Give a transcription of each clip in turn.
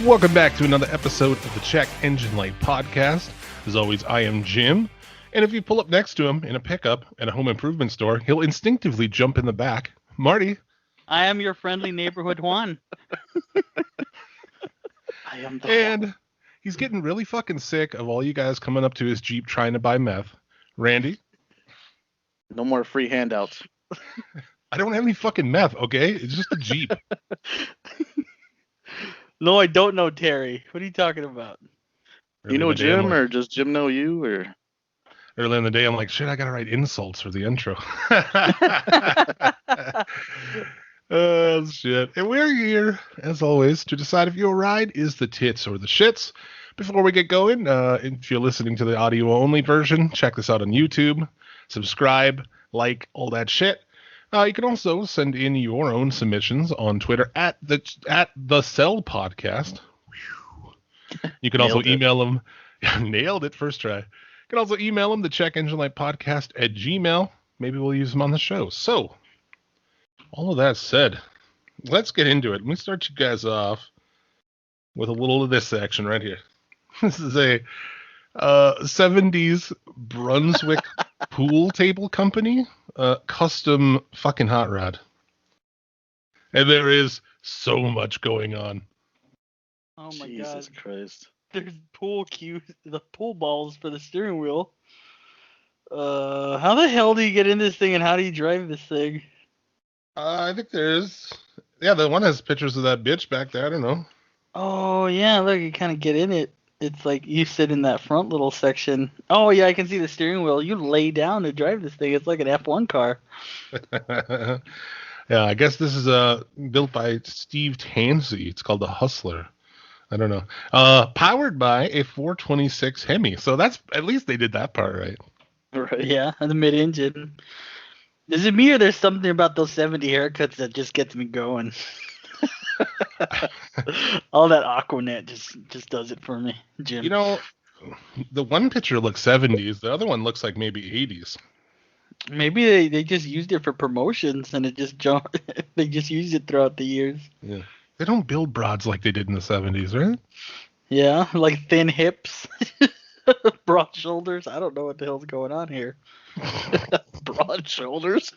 Welcome back to another episode of the Check Engine Light podcast. As always, I am Jim, and if you pull up next to him in a pickup at a home improvement store, he'll instinctively jump in the back. Marty. I am your friendly neighborhood Juan. I am the And he's getting really fucking sick of all you guys coming up to his Jeep trying to buy meth. Randy. No more free handouts. I don't have any fucking meth, okay? It's just a Jeep. No, I don't know Terry. What are you talking about? You know Jim, or does Jim know you, or? Early in the day, I'm like, shit, I gotta write insults for the intro. Oh, shit. And we're here, as always, to decide if your ride is the tits or the shits. Before we get going, if you're listening to the audio-only version, check this out on YouTube. Subscribe, like, all that shit. You can also send in your own submissions on Twitter at the Cell Podcast. You can also email them. Nailed it, first try. You can also email them, the checkenginelightpodcast at Gmail. Maybe we'll use them on the show. So, all of that said, let's get into it. Let me start you guys off with a little of this action right here. This is a 70s Brunswick pool table company, custom fucking hot rod. And there is so much going on. Oh my Jesus god. Christ. There's the pool balls for the steering wheel. How the hell do you get in this thing and how do you drive this thing? I think there's... Yeah, the one has pictures of that bitch back there. I don't know. Oh yeah, look, you kind of get in it. It's like you sit in that front little section. Oh yeah, I can see the steering wheel. You lay down to drive this thing. It's like an F1 car. Yeah, I guess this is built by Steve Tansey. It's called the Hustler. I don't know. Powered by a 426 Hemi. So that's, at least they did that part right. Right. Yeah, the mid-engine. Is it me or there's something about those 70 haircuts that just gets me going? All that Aquanet just does it for me, Jim. You know, the one picture looks 70s. The other one looks like maybe 80s. Maybe they just used it for promotions and it just they just used it throughout the years. Yeah. They don't build broads like they did in the 70s, right? Yeah, like thin hips, broad shoulders. I don't know what the hell's going on here. Broad shoulders.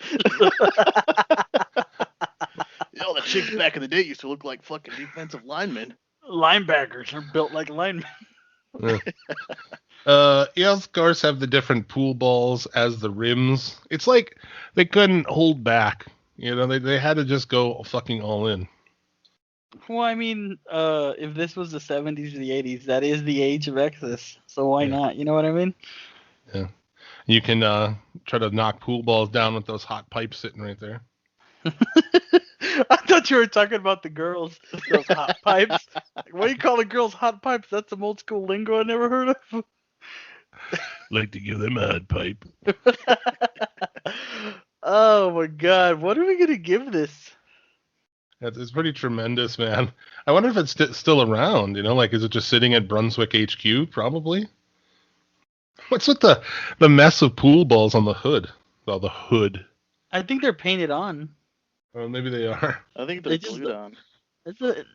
The chicks back in the day used to look like fucking defensive linemen. Linebackers are built like linemen. Yeah. Of course, have the different pool balls as the rims. It's like they couldn't hold back. You know, they had to just go fucking all in. Well, I mean, if this was the 70s or the 80s, that is the age of excess. So why not? You know what I mean? Yeah. You can try to knock pool balls down with those hot pipes sitting right there. I thought you were talking about the girls, those hot pipes. What do you call the girls hot pipes? That's some old school lingo I never heard of. Like to give them a hot pipe. Oh my god, what are we gonna give this? It's pretty tremendous, man. I wonder if it's still around, you know, like, is it just sitting at Brunswick HQ? Probably. What's with the mess of pool balls on the hood? Well, the hood. I think they're painted on. Oh, maybe they are. I think they're glued on.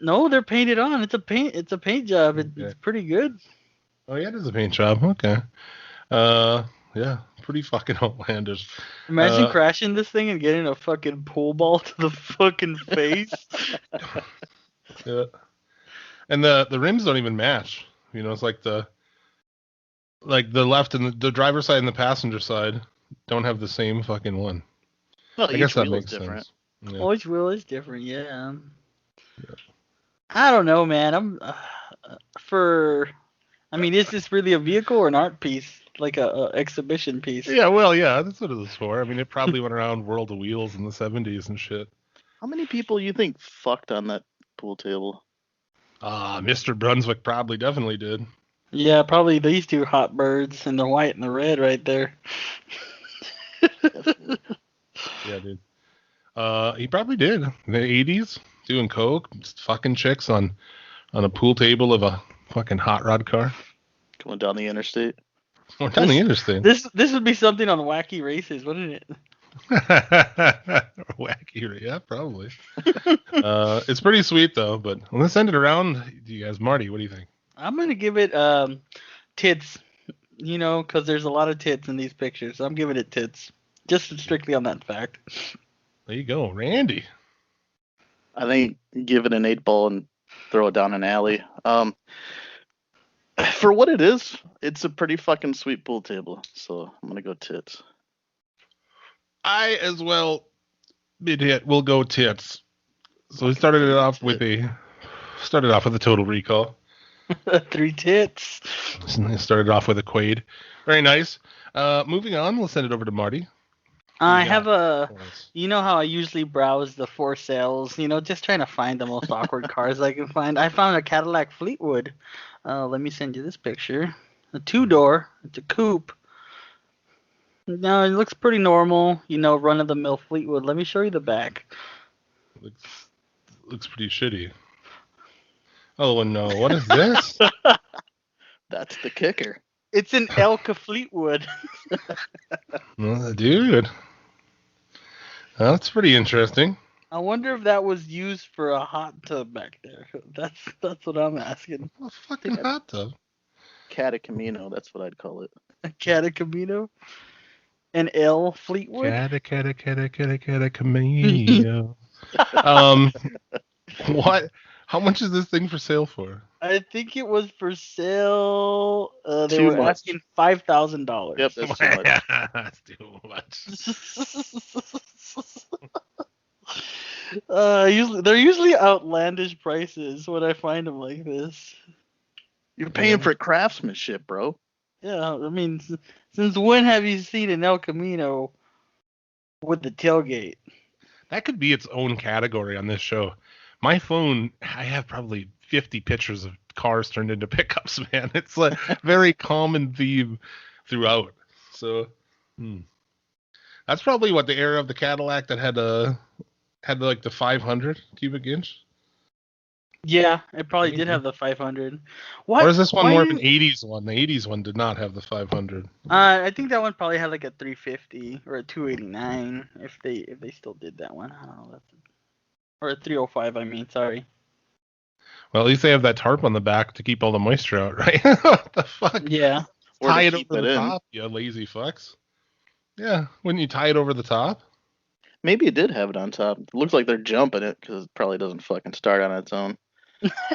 No, they're painted on. It's a paint job. It's pretty good. Oh, yeah, it is a paint job. Okay. Yeah, pretty fucking outlandish. Imagine crashing this thing and getting a fucking pool ball to the fucking face. Yeah. And the rims don't even match. You know, it's like the left and the driver's side and the passenger side don't have the same fucking one. Well, I guess that makes sense. Yeah. Each wheel is different, yeah. I don't know, man. I mean, is this really a vehicle or an art piece? Like a exhibition piece? Yeah, well, yeah, that's what it was for. I mean, it probably went around World of Wheels in the 70s and shit. How many people you think fucked on that pool table? Mr. Brunswick probably definitely did. Yeah, probably these two hot birds and the white and the red right there. Yeah, dude. He probably did. In the 80s, doing coke, just fucking chicks on a pool table of a fucking hot rod car. Going down the interstate. Or down the interstate. This would be something on Wacky Races, wouldn't it? Wacky, yeah, probably. It's pretty sweet though. But let's send it around. Do you guys, Marty? What do you think? I'm gonna give it tits. You know, because there's a lot of tits in these pictures. So I'm giving it tits, just strictly on that fact. There you go, Randy. I think give it an 8-ball and throw it down an alley. For what it is, it's a pretty fucking sweet pool table. So I'm gonna go tits. I as well. Mid-hit. We'll go tits. So we started off with a Total Recall. 3 tits. Started off with a Quaid. Very nice. Moving on, we'll send it over to Marty. I have a, you know how I usually browse the for sales, you know, just trying to find the most awkward cars I can find. I found a Cadillac Fleetwood. Let me send you this picture. A 2-door. It's a coupe. No, it looks pretty normal, you know, run-of-the-mill Fleetwood. Let me show you the back. Looks pretty shitty. Oh no, what is this? That's the kicker. It's an Elka Fleetwood. Dude. That's pretty interesting. I wonder if that was used for a hot tub back there. That's what I'm asking. A fucking hot tub. Catacamino, that's what I'd call it. A Catacamino? An L Fleetwood? Camino. What? How much is this thing for sale for? I think it was for sale. They Too were much. asking $5,000. Yep, that's too much. That's too much. They're usually outlandish prices when I find them like this. You're paying for craftsmanship, bro. Yeah, I mean, since when have you seen an El Camino with the tailgate? That could be its own category on this show. My phone, I have probably 50 pictures of cars turned into pickups, man. It's a very common theme throughout. So, that's probably what the era of the Cadillac that had like the 500 cubic inch. Yeah, it probably did have the 500. Or is this one more of an 80s one? The 80s one did not have the 500. I think that one probably had like a 350 or a 289 if they still did that one. I don't know. Or a 305, I mean, sorry. Well, at least they have that tarp on the back to keep all the moisture out, right? What the fuck? Yeah. Or Tie to it keep over it the in. top, you lazy fucks. Yeah, wouldn't you tie it over the top? Maybe it did have it on top. It looks like they're jumping it because it probably doesn't fucking start on its own.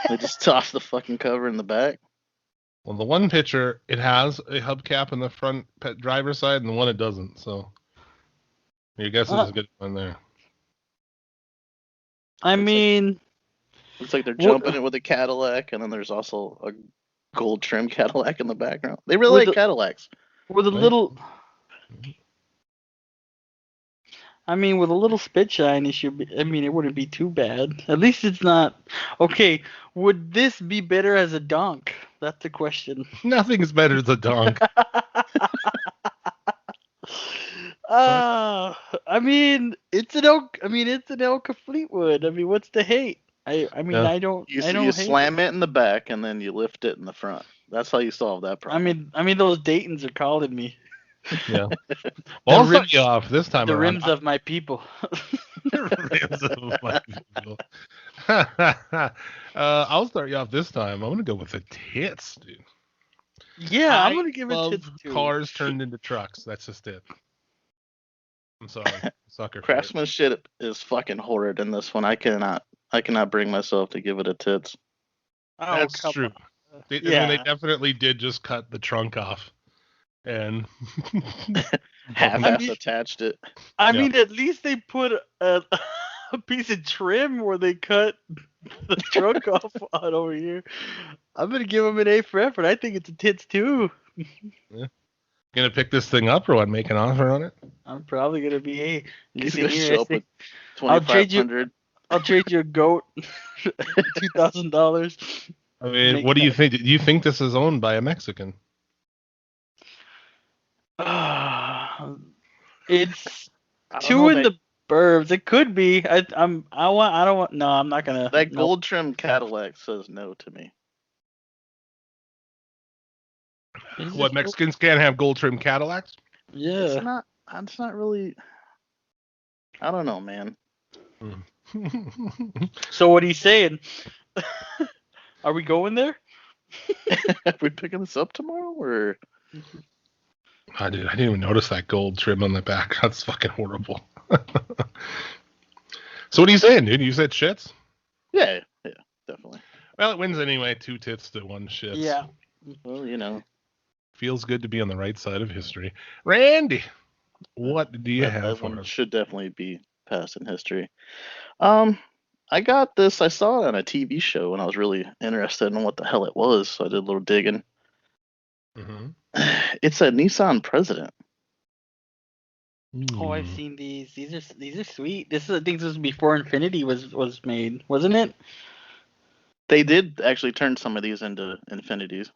They just toss the fucking cover in the back. Well, the one picture, it has a hubcap in the front driver's side, and the one it doesn't. So your guess is a good one there. I mean, Looks like they're jumping it with a Cadillac, and then there's also a gold trim Cadillac in the background. They really like Cadillacs. with a little. I mean, with a little spit shine, it should be. I mean, it wouldn't be too bad. At least it's not. Okay, would this be better as a donk? That's the question. Nothing's better than a donk. I mean, it's an Elka Fleetwood. I mean, what's the hate? I don't. You hate slam it in the back and then you lift it in the front. That's how you solve that problem. I mean, those Daytons are calling me. Yeah. Well, I'll start you off this time. The around. rims of my people. Rims of my people. I'll start you off this time. I'm gonna go with the tits, dude. Yeah, I'm gonna give it tits too. Cars turned into trucks. That's just it. I'm sorry, sucker. Craftsmanship is fucking horrid in this one. I cannot bring myself to give it a tits. Oh, that's true. They definitely did just cut the trunk off and half-ass attached it. I mean, at least they put a piece of trim where they cut the trunk off on over here. I'm gonna give them an A for effort. I think it's a tits too. Yeah. Gonna pick this thing up or what? Make an offer on it? I'm probably gonna be A. I'll trade you. I'll trade you a goat. $2,000. I mean, what do you think? Do you think this is owned by a Mexican? It's two in the burbs. It could be. I'm not gonna. That gold trim Cadillac says no to me. What, Mexicans can't have gold trim Cadillacs? Yeah. It's not really. I don't know, man. So what are you saying? Are we going there? Are we picking this up tomorrow, or? I didn't even notice that gold trim on the back. That's fucking horrible. So what are you saying, dude? You said shits? Yeah, definitely. Well, it wins anyway. 2 tits to 1 shits. Yeah. Well, you know. Feels good to be on the right side of history. Randy, what do you have that for one us? should definitely be passed in history. I got this. I saw it on a TV show, and I was really interested in what the hell it was. So I did a little digging. Mm-hmm. It's a Nissan President. Oh, I've seen these. These are sweet. This is I think this was before Infinity was made, wasn't it? They did actually turn some of these into Infinities.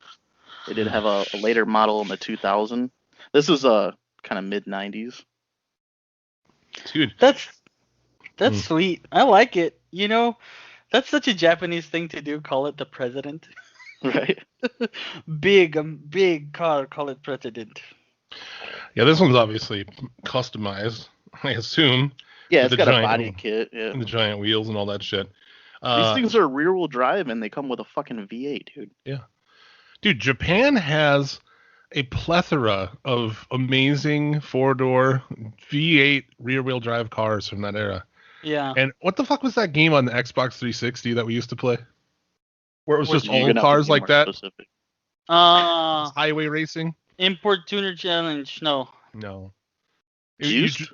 They did have a later model in the 2000. This was kind of mid 90s. Dude, That's sweet. I like it. You know, that's such a Japanese thing to do. Call it the president. Right. big car. Call it president. yeah, this one's obviously customized, I assume. Yeah, with it's the got a giant- body kit. Yeah. And the giant wheels and all that shit. These things are rear-wheel drive, and they come with a fucking V8, dude. Yeah. Dude, Japan has a plethora of amazing 4-door V8 rear-wheel drive cars from that era. Yeah. And what the fuck was that game on the Xbox 360 that we used to play? Where it was just You're all gonna have to cars be like more that? specific. Highway racing? Import tuner challenge. No. No. Juiced?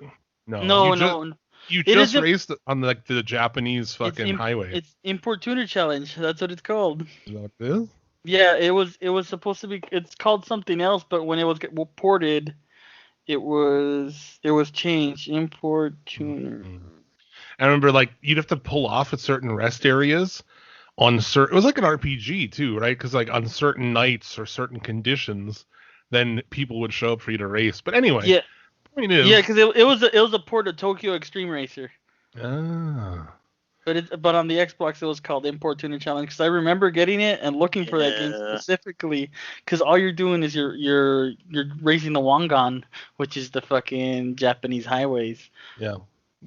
No. You It just isn't- raced on the Japanese fucking highway. It's import tuner challenge. That's what it's called. Is that what it is? Yeah, it was supposed to be. It's called something else, but when it was ported, it was changed. Import tuner. I remember like you'd have to pull off at certain rest areas on certain. It was like an RPG too, right? Because like on certain nights or certain conditions, then people would show up for you to race. But anyway, Yeah, point is, yeah, because it was a port of Tokyo Extreme Racer. Ah. But on the Xbox it was called Import Tuner Challenge because I remember getting it and looking for that game Yeah. specifically because all you're doing is you're racing the Wangan, which is the fucking Japanese highways. Yeah.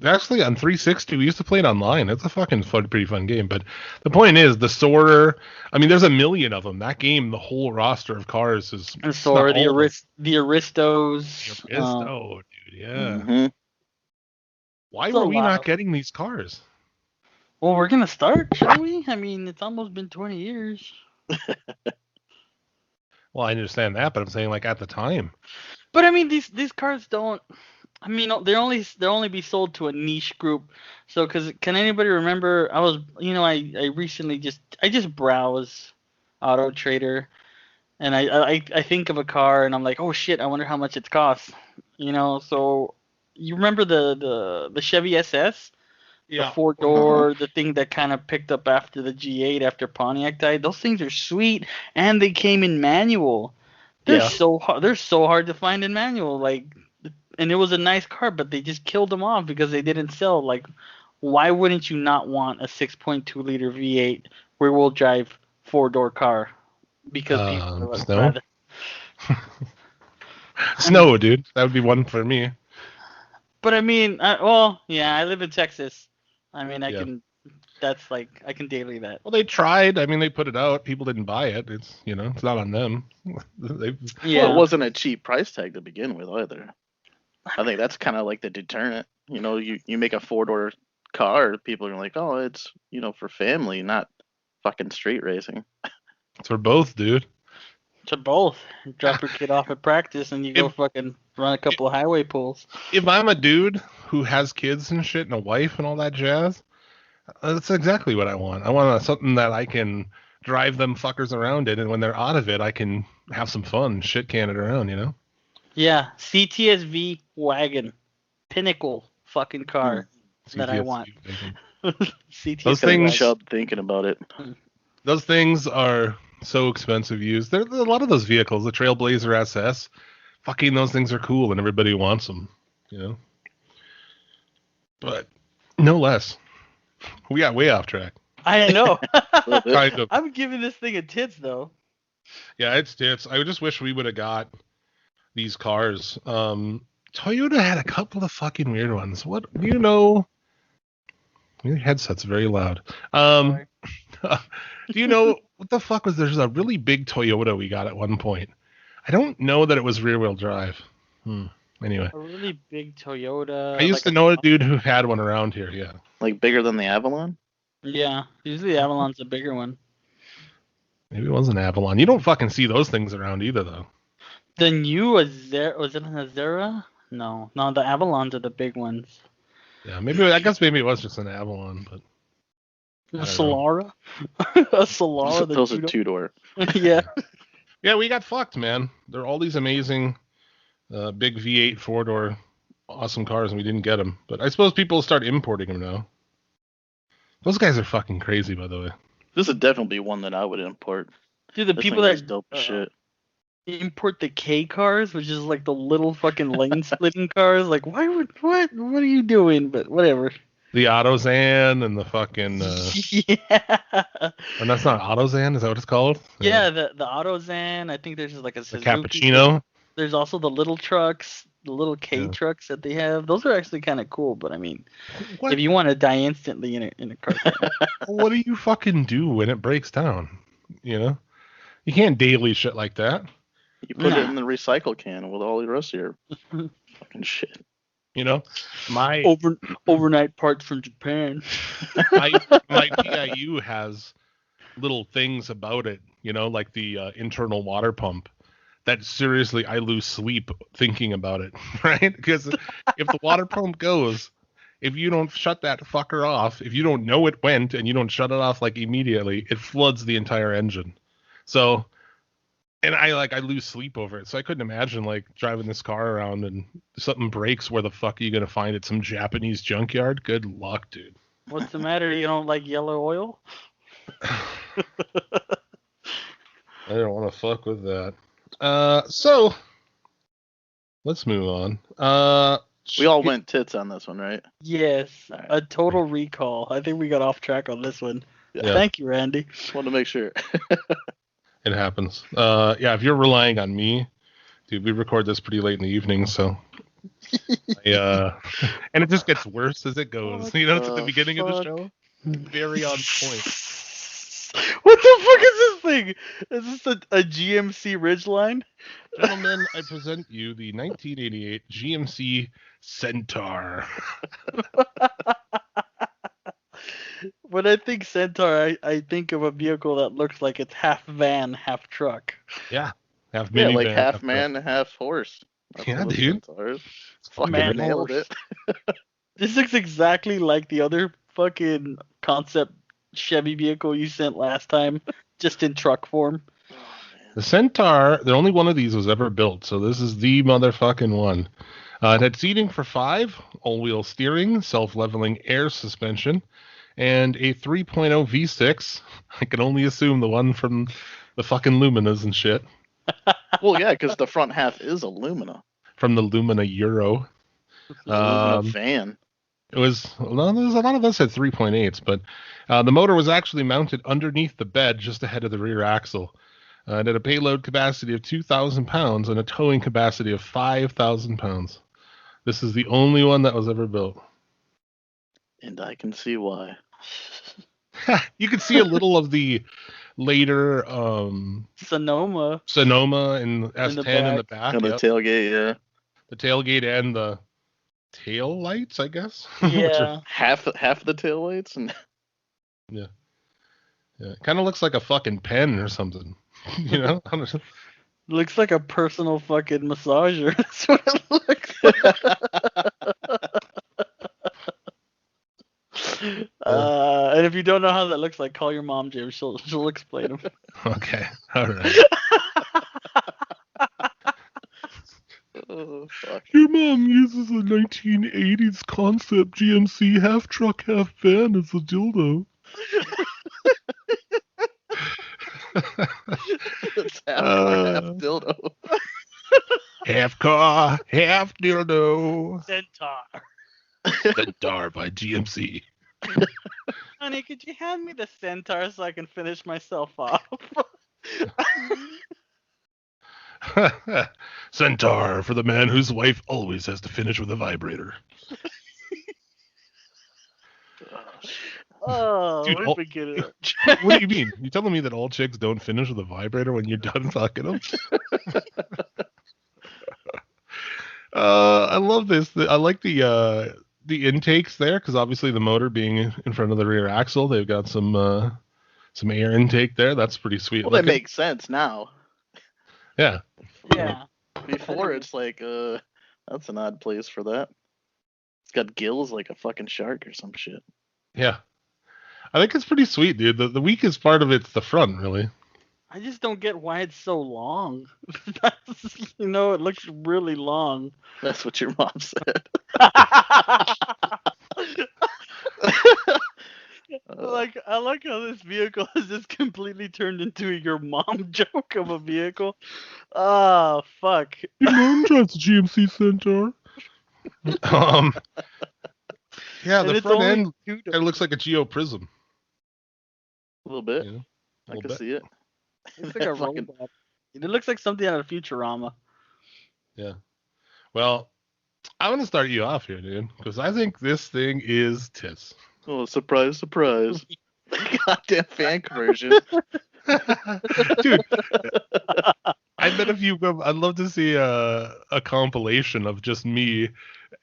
Actually, on 360, we used to play it online. It's a fucking pretty fun game. But the point is, the Sorter. I mean, there's a million of them. That game, the whole roster of cars is. And it's so not the all of them. the Aristos. Oh, dude, yeah. Mhm. Why It's a were we lot not of- getting these cars? Well, we're gonna start, shall we? I mean, it's almost been 20 years. Well, I understand that, but I'm saying like at the time. But I mean, these cars don't. I mean, they'll only be sold to a niche group. So, can anybody remember? I recently just browse Auto Trader, and I think of a car and I'm like, oh shit, I wonder how much it costs. So you remember the Chevy SS? The 4-door, the thing that kind of picked up after the G8 after Pontiac died. Those things are sweet, and they came in manual. They're Yeah. so hard. They're so hard to find in manual. And it was a nice car, but they just killed them off because they didn't sell. Like, why wouldn't you not want a 6.2 liter V8 rear-wheel drive 4-door car? Because people would Snow? rather. Snow, dude. That would be one for me. But I mean, I live in Texas. I mean, I Yeah. can. That's like I can daily that. Well, they tried. I mean, they put it out. People didn't buy it. It's it's not on them. They Yeah. Well, it wasn't a cheap price tag to begin with either. I think that's kind of like the deterrent. You make a 4-door car, people are like, oh, it's for family, not fucking street racing. It's for both, dude. To both. You drop your kid off at practice and you go fucking run a couple of highway pulls. If I'm a dude who has kids and shit and a wife and all that jazz, that's exactly what I want. I want something that I can drive them fuckers around in, and when they're out of it, I can have some fun, shit can it around, Yeah, CTSV wagon, pinnacle fucking car that I CTSV want. wagon. CTSV Those Got things- wagon. Chubb thinking about it. Those things are so expensive used. There's a lot of those vehicles, the Trailblazer SS. Fucking those things are cool and everybody wants them, But no less. We got way off track. I know. Kind of. I'm giving this thing a tits though. Yeah, it's tits. I just wish we would have got these cars. Toyota had a couple of fucking weird ones. What do you know? Your headset's very loud. Do you know what the fuck was? There's a really big Toyota we got at one point. I don't know that it was rear-wheel drive. Anyway, A really big Toyota. I used to know a dude who had one around here. Yeah. Like bigger than the Avalon? Yeah, usually the Avalon's a bigger one. Maybe it was an Avalon. You don't fucking see those things around either, though. The new was it an Azera? No, the Avalons are the big ones. Yeah, I guess maybe it was just an Avalon, but A Solara? A Solara. Those are two-door. Yeah. Yeah, we got fucked, man. There are all these amazing big V8 four-door awesome cars, and we didn't get them. But I suppose people start importing them now. Those guys are fucking crazy, by the way. This would definitely be one that I would import. Dude, the This people thing is that dope as shit. import the K cars, which is like the little fucking lane splitting cars, like what are you doing? But whatever. The Autozan and the fucking Yeah. and that's not Autozan, is that what it's called? Yeah, the Autozan. I think there's just like a The Suzuki. Cappuccino. There's also the little trucks, the little K trucks that they have. Those are actually kind of cool. But I mean, What? if you want to die instantly in a car, What do you fucking do when it breaks down? You know, you can't daily shit like that. You put it in the recycle can with all the rest of your fucking shit. You know, my overnight parts from Japan. my PIU has little things about it. You know, like the internal water pump. That seriously, I lose sleep thinking about it, right? Because if the water pump goes, if you don't shut that fucker off, if you don't know it went and you don't shut it off like immediately, it floods the entire engine. So, and I lose sleep over it. So I couldn't imagine like driving this car around and something breaks. Where the fuck are you gonna find it? Some Japanese junkyard? Good luck, dude. What's the matter? You don't like yellow oil? I don't want to fuck with that. So let's move on. We all went tits on this one, right? Yes, Right. a total recall. I think we got off track on this one. Yeah. Thank you, Randy. Just wanted to make sure. It happens. Yeah, if you're relying on me, dude, we record this pretty late in the evening, so and it just gets worse as it goes. You know, it's at the beginning of the show. Very on point. What the fuck is this thing? Is this a GMC Ridgeline? Gentlemen, I present you the 1988 GMC Centaur. When I think Centaur, I think of a vehicle that looks like it's half van, half truck. Yeah. Half Yeah, minivan, like half man, half horse. That's Yeah, what dude. Centaurs. Fucking Man nailed horse. it. This looks exactly like the other fucking concept Chevy vehicle you sent last time, just in truck form. The Centaur, the only one of these was ever built, so this is the motherfucking one. It had seating for 5, all-wheel steering, self-leveling air suspension, and a 3.0 V6. I can only assume the one from the fucking Luminas and shit. Well, yeah, because the front half is Illumina. From the Lumina Euro. Illumina van. It was, well, there's a lot of us had 3.8s, but the motor was actually mounted underneath the bed just ahead of the rear axle. It had a payload capacity of 2,000 pounds and a towing capacity of 5,000 pounds. This is the only one that was ever built. And I can see why. You could see a little of the later Sonoma. and S10 in the back. And the Yep. tailgate, yeah. The tailgate and the tail lights, I guess. Which are- Yeah. Half the tail lights and yeah. It kind of looks like a fucking pen or something. You know? I don't know. Looks like a personal fucking massager. That's what it looks like. And if you don't know how that looks like, call your mom, Jim. She'll explain them. Okay. All right. oh fuck. Your mom uses a 1980s concept GMC half truck, half van as a dildo. It's half dildo. Half car, half dildo. Centaur. Centaur by GMC. Honey, could you hand me the Centaur so I can finish myself off? Centaur for the man whose wife always has to finish with a vibrator. Oh, Dude, we forget it. What do you mean? You telling me that all chicks don't finish with a vibrator when you're done fucking them? I love this. I like the intakes there because obviously the motor being in front of the rear axle, they've got some air intake there. That's pretty sweet. Well, that makes sense now. Yeah. Yeah. Before it's like, that's an odd place for that. It's got gills like a fucking shark or some shit. Yeah. I think it's pretty sweet, dude. The weakest part of it's the front, really. I just don't get why it's so long. You know, it looks really long. That's what your mom said. I like how this vehicle has just completely turned into your mom joke of a vehicle. Oh, fuck. Your mom drives a GMC Centaur. Yeah, And the it's front only end two it looks like a Geo Prism. A little bit. You know? I can see it. It's like a Fucking- robot. It looks like something out of Futurama. Yeah. Well, I'm gonna start you off here, dude, because I think this thing is tits. Oh, surprise, surprise. Goddamn fan conversion. Dude, I bet if you go, I'd love to see a compilation of just me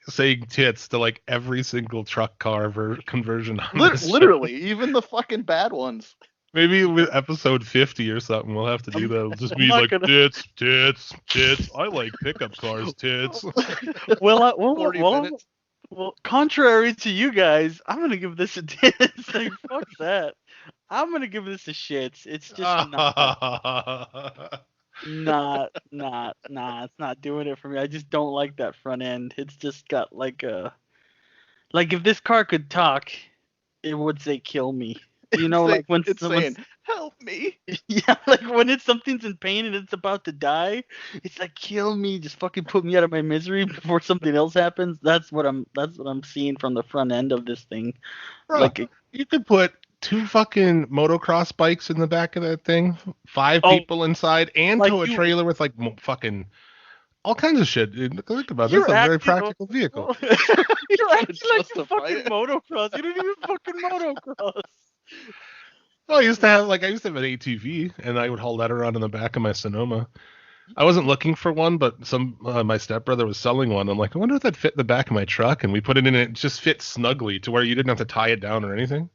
saying tits to like every single truck car conversion on this show. Literally, even the fucking bad ones. Maybe with episode 50 or something, we'll have to do that. It'll just be not like gonna- tits. I like pickup cars, tits. Well, contrary to you guys, I'm gonna give this a tits. Like, fuck that. I'm gonna give this a shits. It's just not, it's not doing it for me. I just don't like that front end. It's just got like if this car could talk, it would say "kill me." You know, like when it's someone's saying, "Help me." yeah, like when something's in pain and it's about to die, it's like kill me, just fucking put me out of my misery before something else happens. That's what I'm seeing from the front end of this thing. Bro, Like you could put 2 fucking motocross bikes in the back of that thing, 5 Oh, people inside, and like tow a you- trailer with like fucking all kinds of shit. Dude, think about it. You're This is a very acting- practical vehicle. You're acting like you Justify fucking it. motocross. You don't even fucking motocross. Well, I used to have an ATV, and I would haul that around in the back of my Sonoma. I wasn't looking for one, but my stepbrother was selling one. I'm like, I wonder if that fit in the back of my truck, and we put it in, and it just fit snugly to where you didn't have to tie it down or anything.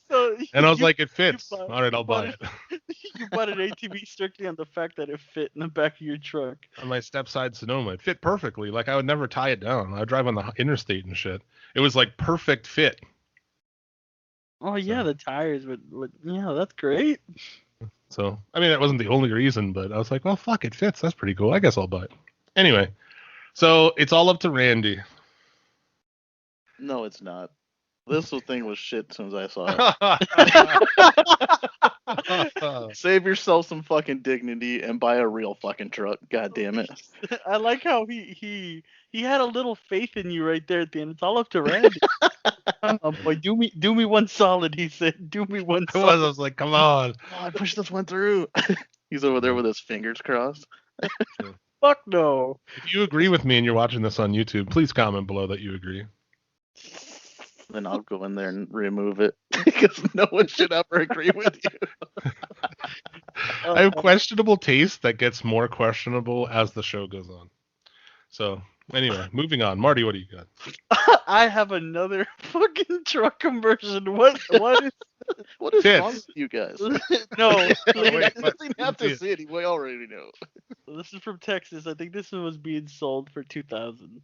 So And I was you- like, it fits. bought- All right, I'll you buy bought it. You bought an ATV strictly on the fact that it fit in the back of your truck. On my stepside Sonoma, it fit perfectly. Like I would never tie it down. I would drive on the interstate and shit. It was like perfect fit. Oh yeah, So- the tires would yeah, that's great. So, I mean, that wasn't the only reason, but I was like, well, fuck, it fits. That's pretty cool. I guess I'll buy it. Anyway, so it's all up to Randy. No, it's not. This whole thing was shit as soon as I saw it. Save yourself some fucking dignity and buy a real fucking truck. God damn it. I like how he had a little faith in you right there at the end. It's all up to Randy. Boy, do me one solid, he said. Do me one I solid. was like, come on. Oh, I pushed this one through. He's over there with his fingers crossed. Fuck no. If you agree with me and you're watching this on YouTube, please comment below that you agree. Then I'll go in there and remove it because no one should ever agree with you. I have questionable taste that gets more questionable as the show goes on. So, anyway, moving on. Marty, what do you got? I have another fucking truck conversion. What is What is Tits. wrong with you guys? no? wait, He what? doesn't have See to it. see it. We already know. This is from Texas. I think this one was being sold for $2,000.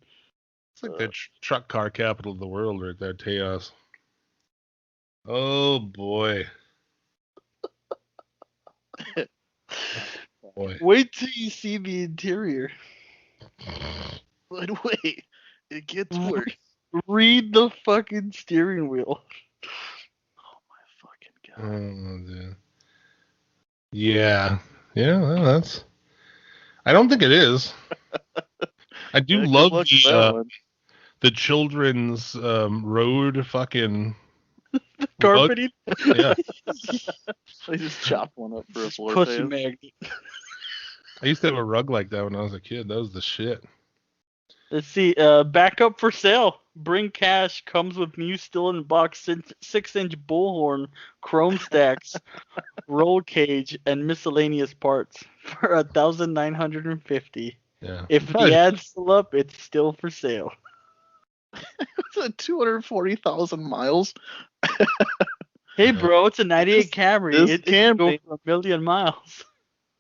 It's like the truck car capital of the world right there, Tejas. Oh, boy. Boy. Wait till you see the interior. But wait, it gets worse. Read the fucking steering wheel. Oh my fucking god. Oh, dude. Yeah. Yeah, well, that's... I don't think it is. I do Yeah, good love luck with that the one. the children's road fucking Carpeting. Yeah. They just chopped one up for a floor Pussy fan. magnet. I used to have a rug like that when I was a kid. That was the shit. Let's see. Backup for sale. Bring cash. Comes with new still in box 6-inch bullhorn, chrome stacks, roll cage, and miscellaneous parts for $1,950. Yeah. If the ad's still up, it's still for sale. It's at 240,000 miles. Hey, bro, it's a '98 Camry. It can go Camry. for 1,000,000 miles.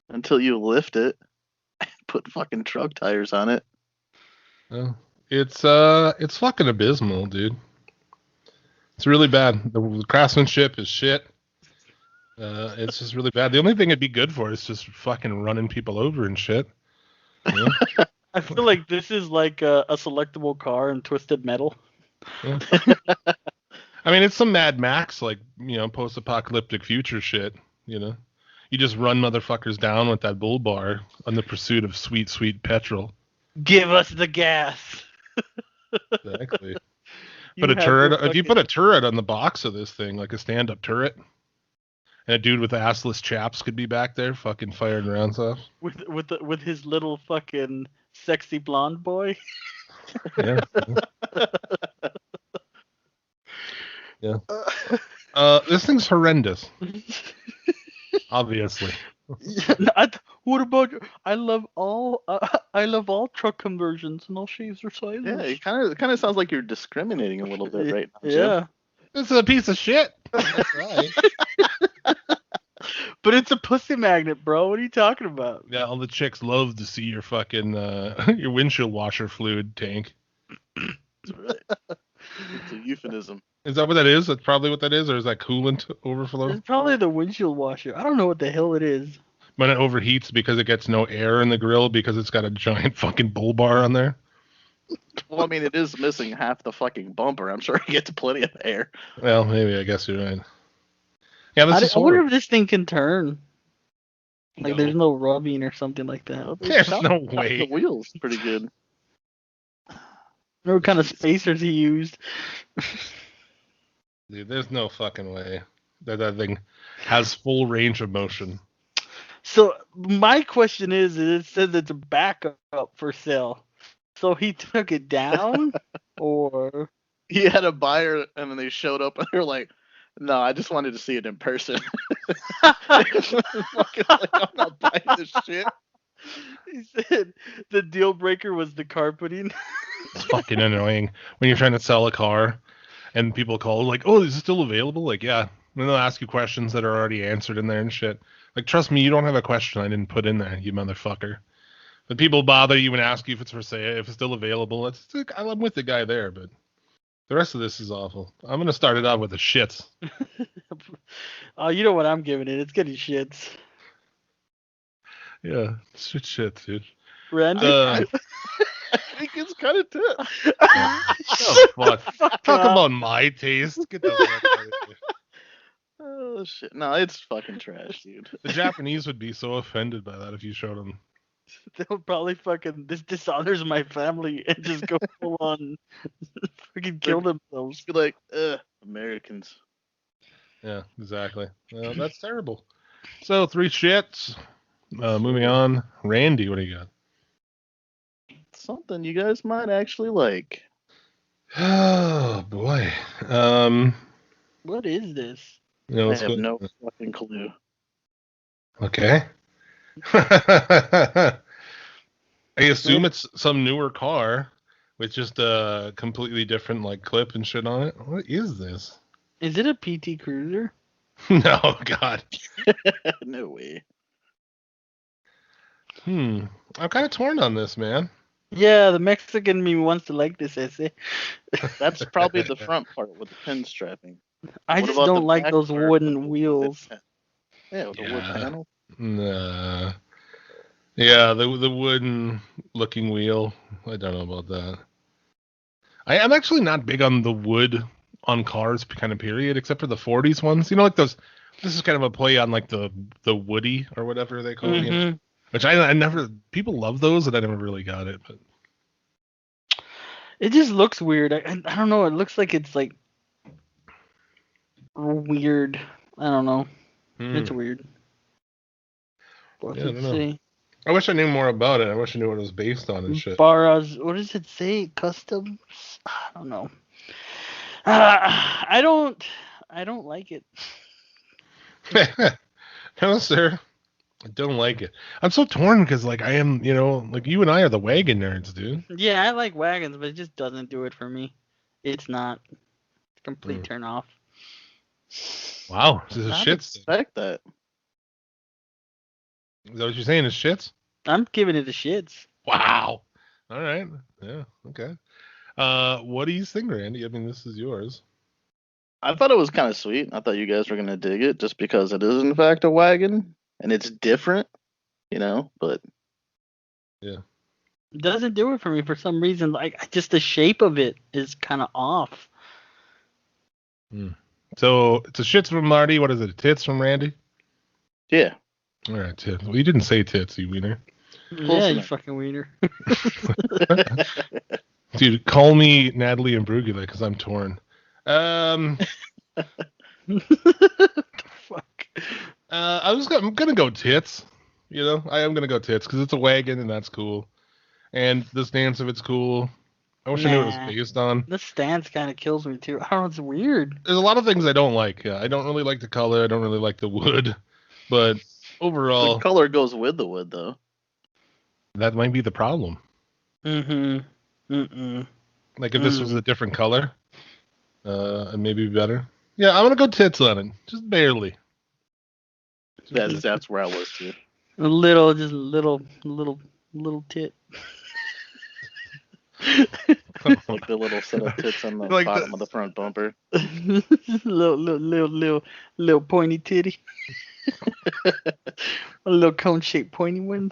Until you lift it, put fucking truck tires on it. Well, it's fucking abysmal, dude. It's really bad. The craftsmanship is shit. It's just really bad. The only thing it'd be good for is just fucking running people over and shit. You know? I feel like this is like a selectable car in Twisted Metal. Yeah. I mean, it's some Mad Max, like, you know, post-apocalyptic future shit, you know? You just run motherfuckers down with that bull bar on the pursuit of sweet, sweet petrol. Give us the gas. Exactly. You Put a have turret. your If you fucking- put a turret on the box of this thing, like a stand-up turret, and a dude with assless chaps could be back there fucking firing rounds off. with his little fucking sexy blonde boy. Yeah. Yeah. This thing's horrendous. Obviously. What about I love all truck conversions and all shapes or sizes. Yeah, it kind of sounds like you're discriminating a little bit right now, Jim. Yeah, This is a piece of shit. That's right. but it's a pussy magnet, bro. What are you talking about? Yeah, all the chicks love to see your fucking your windshield washer fluid tank. That's right. It's a euphemism. Is that what that is? That's probably what that is, or is that coolant overflow? It's probably the windshield washer. I don't know what the hell it is. When it overheats because it gets no air in the grill because it's got a giant fucking bull bar on there. Well, I mean, it is missing half the fucking bumper. I'm sure it gets plenty of air. Well, maybe I guess you're right. Yeah, this is I wonder horrible. if this thing can turn. Like, No. there's no rubbing or something like that. Well, There's shot- no shot way. The wheels pretty good. What kind of spacers he used? Dude, there's no fucking way that thing has full range of motion. So my question is, it says it's a backup for sale. So he took it down, or He had a buyer, and then they showed up, and they're like, "No, I just wanted to see it in person." Fucking like, I'm not buying this shit. he said the deal breaker was the carpeting. It's fucking annoying when you're trying to sell a car and people call like, "Oh, is it still available?" Like, yeah. And then they'll ask you questions that are already answered in there and shit. Like, trust me, you don't have a question I didn't put in there, you motherfucker. But people bother you and ask you if it's for sale, if it's still available. I'm with the guy there, but the rest of this is awful. I'm gonna start it out with the shits. Oh, you know what I'm giving it? It's getting shits. Yeah, shit, dude. Randy. I think it's kind of tough. Oh, fuck. Fuck Talk off. about my taste. Get the fuck out of here. Oh shit! No, it's fucking trash, dude. The Japanese would be so offended by that if you showed them. They'll probably fucking this dishonors my family and just go full on fucking kill themselves. Be like, ugh, Americans. Yeah, exactly. Well, that's terrible. So 3 shits. Moving on. Randy, what do you got? Something you guys might actually like. Oh boy. What is this? You know, I let's have go. no fucking clue. Okay. I assume it's some newer car with just a completely different like clip and shit on it. What is this? Is it a PT Cruiser? No, God. No way. I'm kind of torn on this, man. Yeah, the Mexican me wants to like this essay. That's probably the front part with the pin strapping. I What just about the don't like back those part wooden with the wheels. Yeah, with the wood Yeah. panel. Nah. Yeah, the wooden looking wheel. I don't know about that. I'm actually not big on the wood on cars kind of period, except for the 40s ones. You know, like those. This is kind of a play on like the Woody or whatever they call it. You know? Mhm. Which I never. People love those, and I never really got it. But It just looks weird. I don't know. It looks like it's like weird. I don't know. Hmm. It's weird. What Yeah, I does don't it know. say? I wish I knew more about it. I wish I knew what it was based on and shit. Barras. What does it say? Customs? I don't know. I don't like it. No, sir. I don't like it. I'm so torn because, like, I am, like you and I are the wagon nerds, dude. Yeah, I like wagons, but it just doesn't do it for me. It's not. Complete turn off. Wow, this is I shits. expect that. Is that what you're saying? Is shits? I'm giving it a shits. Wow. All right. Yeah. Okay. What do you think, Randy? I mean, this is yours. I thought it was kind of sweet. I thought you guys were gonna dig it just because it is in fact a wagon and it's different, But It doesn't do it for me for some reason. Like, just the shape of it is kind of off. So it's a shits from Marty. What is it? Tits from Randy? yeah, All right, tits. Well, you didn't say tits, you wiener. Yeah, you enough. fucking wiener. Dude, call me Natalie Imbruglia because I'm torn. The fuck. I'm gonna go tits. I am gonna go tits because it's a wagon and that's cool. And the stance of it's cool. I wish I knew what it was based on. The stance kind of kills me too. I don't know, it's weird. There's a lot of things I don't like. I don't really like the color. I don't really like the wood. But overall, The color goes with the wood, though. that might be the problem. Like if this was a different color, and maybe better. Yeah, I'm gonna go tits on it, just barely. That's where I was too. A little tit. Like the little set of tits on the Like bottom of the front bumper. little pointy titty. A little cone-shaped pointy one.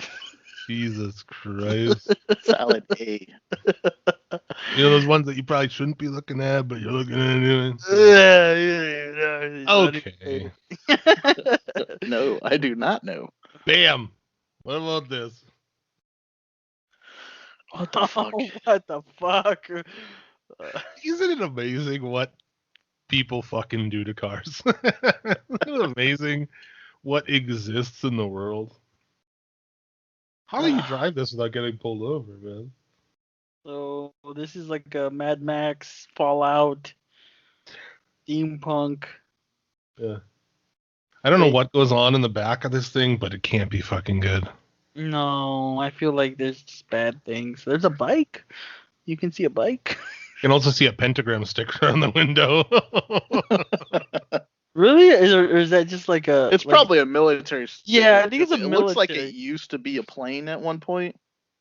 Jesus Christ. Solid A. Those ones that you probably shouldn't be looking at, but you're looking at it. Okay. No, I do not know. Bam. What about this? What the fuck? What the fuck? Isn't it amazing what people fucking do to cars? Isn't it amazing what exists in the world? How do you drive this without getting pulled over, man? So this is like a Mad Max, Fallout, steampunk. Yeah. I don't know what goes on in the back of this thing, but it can't be fucking good. No, I feel like there's just bad things. There's a bike. You can see a bike. You can also see a pentagram sticker on the window. Really? Or is that just like a... It's probably a military sticker. Yeah, I think it's a It military. looks like it used to be a plane at one point.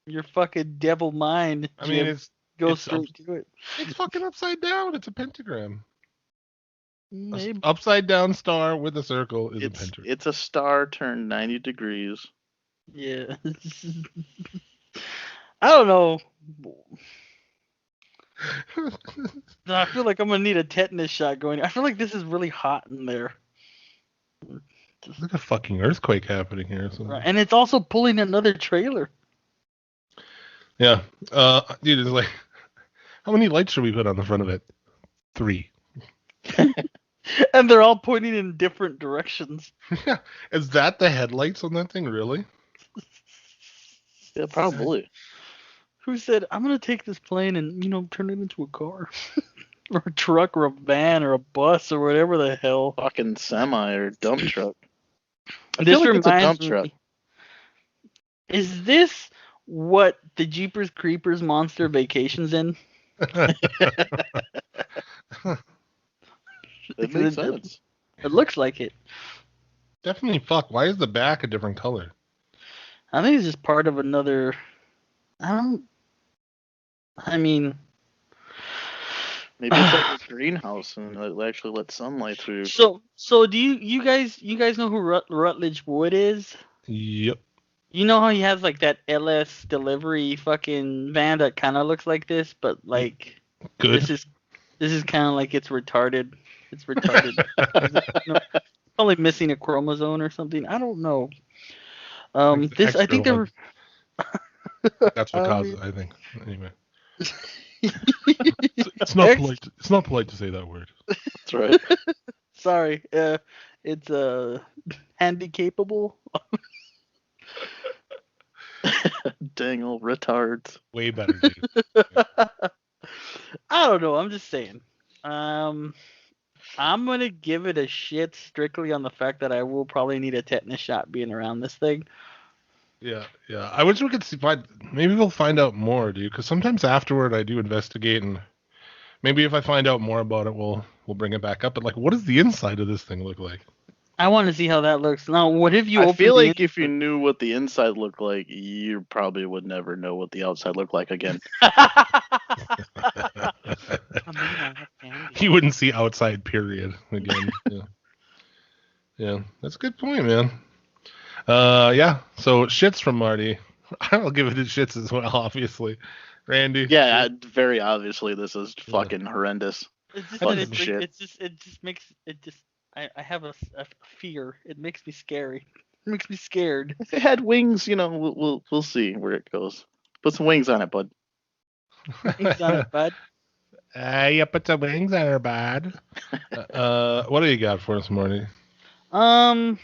Your fucking devil mind. I mean, Jim. Go straight to it. It's fucking upside down. It's a pentagram. Maybe. Upside down star with a circle is a pentagram. It's a star turned 90 degrees. Yeah. I don't know. I feel like I'm gonna need a tetanus shot going. I feel like this is really hot in there. There's like a fucking earthquake happening here. So. Right. And it's also pulling another trailer. Yeah. Dude, it's like, how many lights should we put on the front of it? 3. And they're all pointing in different directions. Yeah. Is that the headlights on that thing, really? Yeah, probably. Who said, I'm going to take this plane and, turn it into a car? Or a truck or a van or a bus or whatever the hell. Fucking semi or dump truck. I This feel like it's a dump reminds truck. me. Is this what the Jeepers Creepers Monster Vacation's in? It makes sense. It looks like it. Definitely fuck. Why is the back a different color? I think it's just part of another. Maybe it's like a greenhouse and it actually lets sunlight through. So do you guys know who Rutledge Wood is? Yep. You know how he has like that LS delivery fucking van that kind of looks like this, but like Good. This is kind of like it's retarded. It's retarded. Probably missing a chromosome or something. I don't know. I think there were. That's what caused it, I think. Anyway. It's not polite. It's not polite to say that word. That's right. Sorry. It's handy capable. Dang old retards. Way better, dude. I don't know. I'm just saying. I'm gonna give it a shit strictly on the fact that I will probably need a tetanus shot being around this thing. Yeah. I wish we could find. Maybe we'll find out more, dude. Because sometimes afterward, I do investigate, and maybe if I find out more about it, we'll bring it back up. But like, what does the inside of this thing look like? I want to see how that looks. Now, what if you? I feel open the like if you knew what the inside looked like, you probably would never know what the outside looked like again. You wouldn't see outside, period. Again. Yeah, that's a good point, man. Yeah. So shits from Marty. I'll give it to shits as well, obviously. Randy. Yeah, very obviously this is fucking horrendous. It's just Fucking that it's shit. it just makes it just. I have a fear. It makes me scary. It makes me scared. If it had wings, we'll see where it goes. Put some wings on it, bud. Wings on it, bud. Yeah, put some wings on her, bud. What do you got for us, Marty? Well,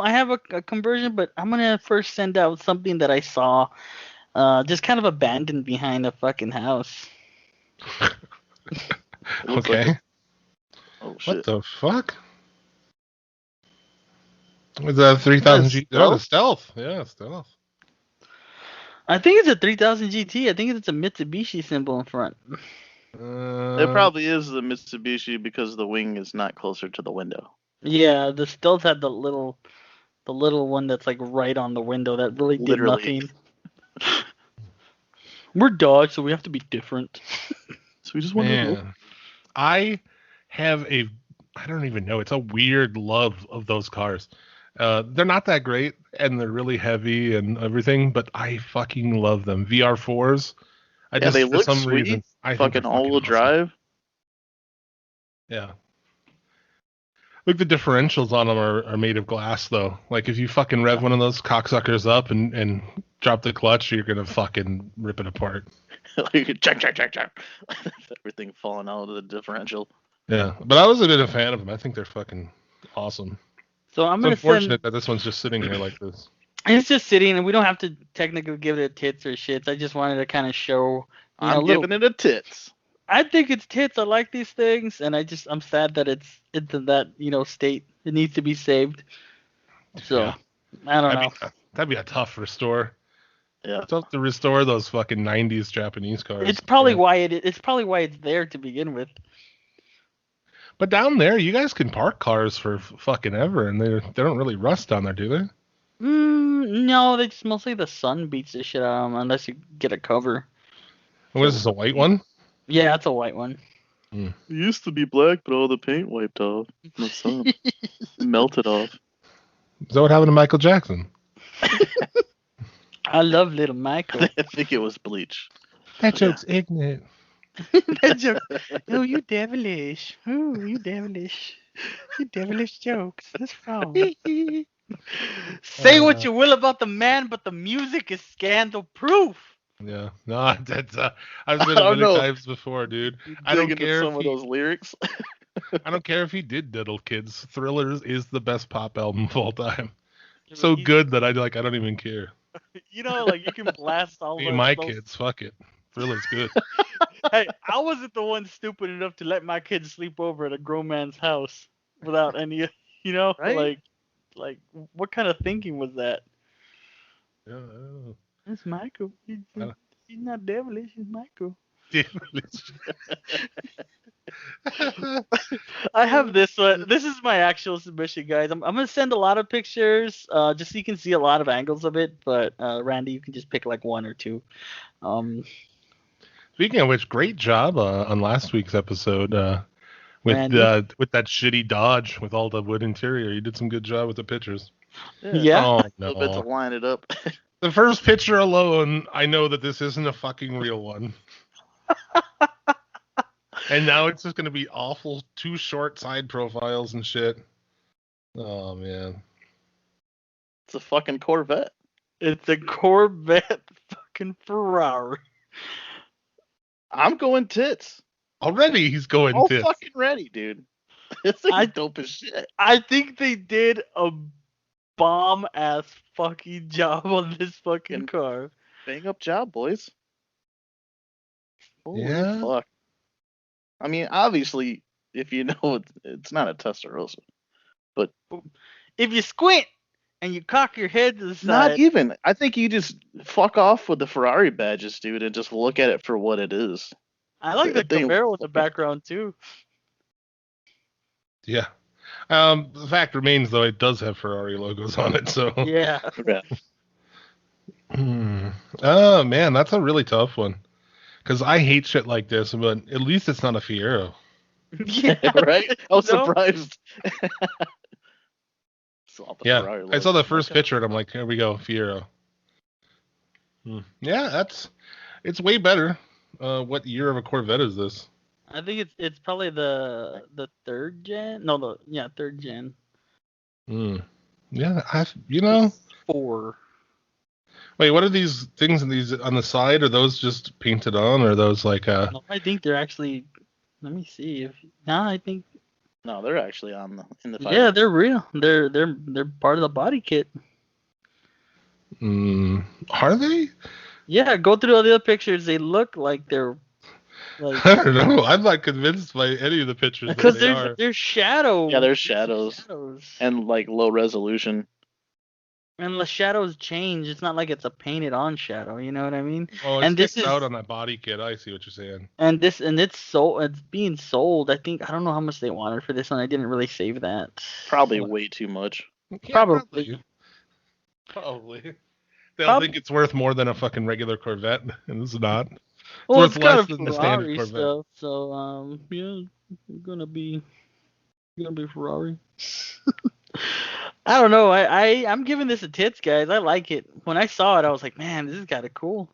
I have a conversion, but I'm gonna first send out something that I saw, just kind of abandoned behind a fucking house. Okay. Oh shit. What the fuck? Was that 3000 G? Oh, the stealth. Yeah, stealth. I think it's a 3000 GT. I think it's a Mitsubishi symbol in front. It probably is the Mitsubishi because the wing is not closer to the window. Yeah, the stealth had the little one that's like right on the window that really did nothing. We're Dodge, so we have to be different. So we just want to. I have I don't even know. It's a weird love of those cars. They're not that great, and they're really heavy and everything, but I fucking love them. VR4s. They look sweet. Reason, I fucking all-wheel drive. Yeah. Like the differentials on them are made of glass, though. Like if you fucking rev one of those cocksuckers up and drop the clutch, you're gonna fucking rip it apart. Like check. Everything falling out of the differential. Yeah, but I was a bit of a fan of them. I think they're fucking awesome. So I'm gonna unfortunate that this one's just sitting here like this. It's just sitting, and we don't have to technically give it a tits or shits. I just wanted to kind of show. I'm giving it a tits. I think it's tits. I like these things, and I'm sad that it's in that state. It needs to be saved. So yeah. I don't know. That'd be a tough restore. Yeah, it's tough to restore those fucking '90s Japanese cars. It's probably why it's probably why it's there to begin with. But down there, you guys can park cars for fucking ever, and they don't really rust down there, do they? No, they just mostly the sun beats the shit out of them unless you get a cover. What is this, a white one? Yeah, it's a white one. It used to be black, but all the paint wiped off. The sun melted off. Is that what happened to Michael Jackson? I love little Michael. I think it was bleach. That joke's ignorant. That joke. Oh, you devilish. Oh, you devilish. You devilish jokes. That's wrong. Say what you will about the man, but the music is scandal proof. Yeah, no, that's I've said it many times before, dude. I don't care some of those lyrics. I don't care if he did diddle kids. Thrillers is the best pop album of all time. So good that I don't even care. You can blast all those. My kids, fuck it. Thriller's good. Hey, I wasn't the one stupid enough to let my kids sleep over at a grown man's house without any, right? Like what kind of thinking was that? Yeah, I don't know. It's Michael. He's not devilish. He's Michael. Devilish. I have this one. This is my actual submission, guys. I'm gonna send a lot of pictures, just so you can see a lot of angles of it. But Randy, you can just pick like one or two. Speaking of which, great job on last week's episode with that shitty Dodge with all the wood interior. You did some good job with the pictures. Yeah. Oh, no. A little bit to line it up. The first picture alone, I know that this isn't a fucking real one. And now it's just going to be awful, too short side profiles and shit. Oh, man. It's a fucking Corvette. It's a Corvette fucking Ferrari. I'm going tits. Already he's going tits. Fucking ready, dude. This thing's dope as shit. I think they did a bomb ass fucking job on this fucking car. Bang up job, boys. Holy Yeah. fuck. I mean, obviously, if you know it's not a Testarossa, but if you squint and you cock your head to the side, not even. I think you just fuck off with the Ferrari badges, dude, and just look at it for what it is. I like the They- Camaro in the background too. Yeah. The fact remains, though, it does have Ferrari logos on it. So. Yeah. Oh man, that's a really tough one. Because I hate shit like this, but at least it's not a Fiero. Yeah. Right? I was No. surprised. Yeah, I saw the first picture and I'm like, here we go, Fiero. Yeah, it's way better. What year of a Corvette is this? I think it's probably the third gen. No, third gen. Yeah, It's 4. Wait, what are these things on the side? Are those just painted on, or are those like No, I think they're actually. Let me see if. I think. No, they're actually in the. Yeah, they're real. They're part of the body kit. Are they? Yeah, go through all the other pictures. They look like they're. Like, I don't know. I'm not convinced by any of the pictures that because they are. there's shadows. Yeah, there's shadows. And like low resolution. And the shadows change. It's not like it's a painted on shadow. You know what I mean? Oh, and this is out on that body kit. I see what you're saying. And it's being sold. I don't know how much they wanted for this one. I didn't really save that. Probably way too much. Yeah, Probably. They'll think it's worth more than a fucking regular Corvette, and it's not. Well, worth it's got less a than the standard Ferrari Corvette. stuff, so yeah, gonna be Ferrari. I don't know. I'm giving this a tits, guys. I like it. When I saw it, I was like, man, this is kind of cool.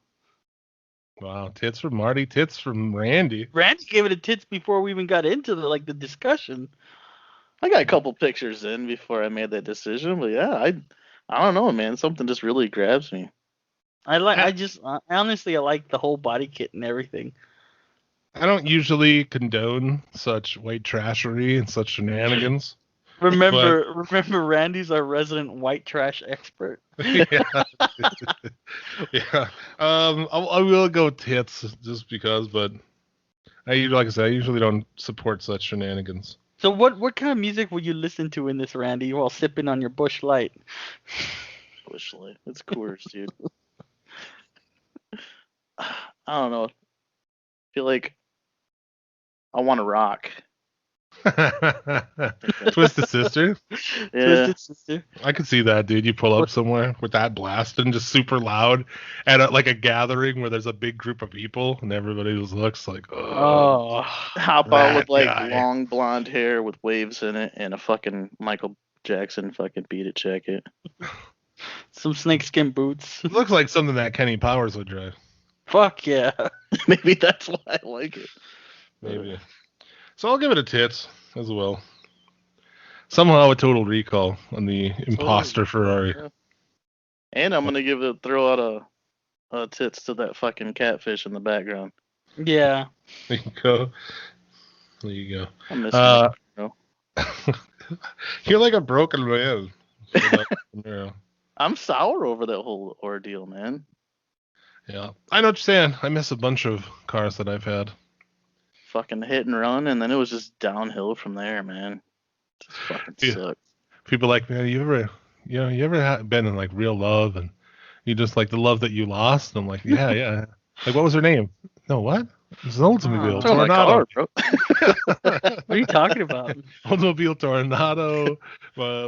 Wow, tits from Marty, tits from Randy. Randy gave it a tits before we even got into the discussion. I got a couple pictures in before I made that decision, but yeah, I don't know, man. Something just really grabs me. I honestly like the whole body kit and everything. I don't usually condone such white trashery and such shenanigans. Remember, Randy's our resident white trash expert. Yeah. Yeah. I will go tits just because, but like I said, I usually don't support such shenanigans. So what kind of music will you listen to in this, Randy, while sipping on your Busch Light? Busch Light. It's Coors, dude. I don't know. I feel like I want to rock. Twisted Sister? Yeah. Twisted Sister. I could see that, dude. You pull up somewhere with that blasting just super loud at like a gathering where there's a big group of people and everybody just looks like, Oh. Hop out with that like guy. long blonde hair with waves in it and a fucking Michael Jackson fucking beat it jacket. Some snakeskin boots. It looks like something that Kenny Powers would drive. Fuck yeah. Maybe that's why I like it. Maybe. So I'll give it a tits as well. Somehow a total recall on the imposter Ferrari. Yeah. And I'm gonna throw out a tits to that fucking catfish in the background. Yeah. There you go. There you go. I miss it, bro. You're like a broken man. Yeah. I'm sour over that whole ordeal, man. Yeah. I know what you're saying. I miss a bunch of cars that I've had. Fucking hit and run, and then it was just downhill from there, man. Just fucking Yeah. sucked. People like, man, you ever been in like real love and you just like the love that you lost? And I'm like, yeah. Like, what was her name? No, what? It was an Oldsmobile Talking about Tornado. car, bro. What are you talking about? Oldsmobile Tornado,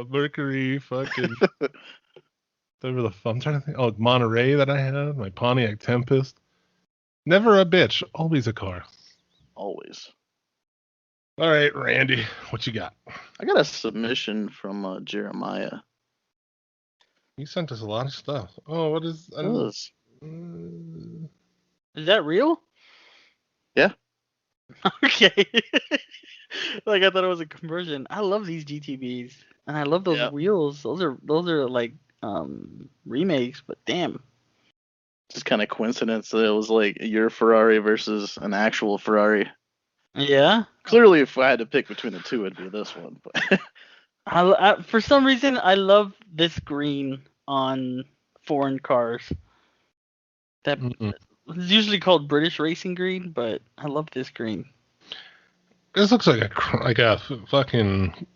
Mercury, fucking. I'm trying to think. Oh, Monterey that I had, my Pontiac Tempest. Never a bitch, always a car. Always. All right, Randy, what you got? I got a submission from Jeremiah. You sent us a lot of stuff. Oh, what is? I don't know. Is that real? Yeah. Okay. Like I thought it was a conversion. I love these GTBs, and I love those wheels. Those are like remakes, but damn. Just kind of coincidence that it was like your Ferrari versus an actual Ferrari. Yeah. Clearly, if I had to pick between the two, it'd be this one. But For some reason, I love this green on foreign cars. That it's usually called British racing green, but I love this green. This looks like a fucking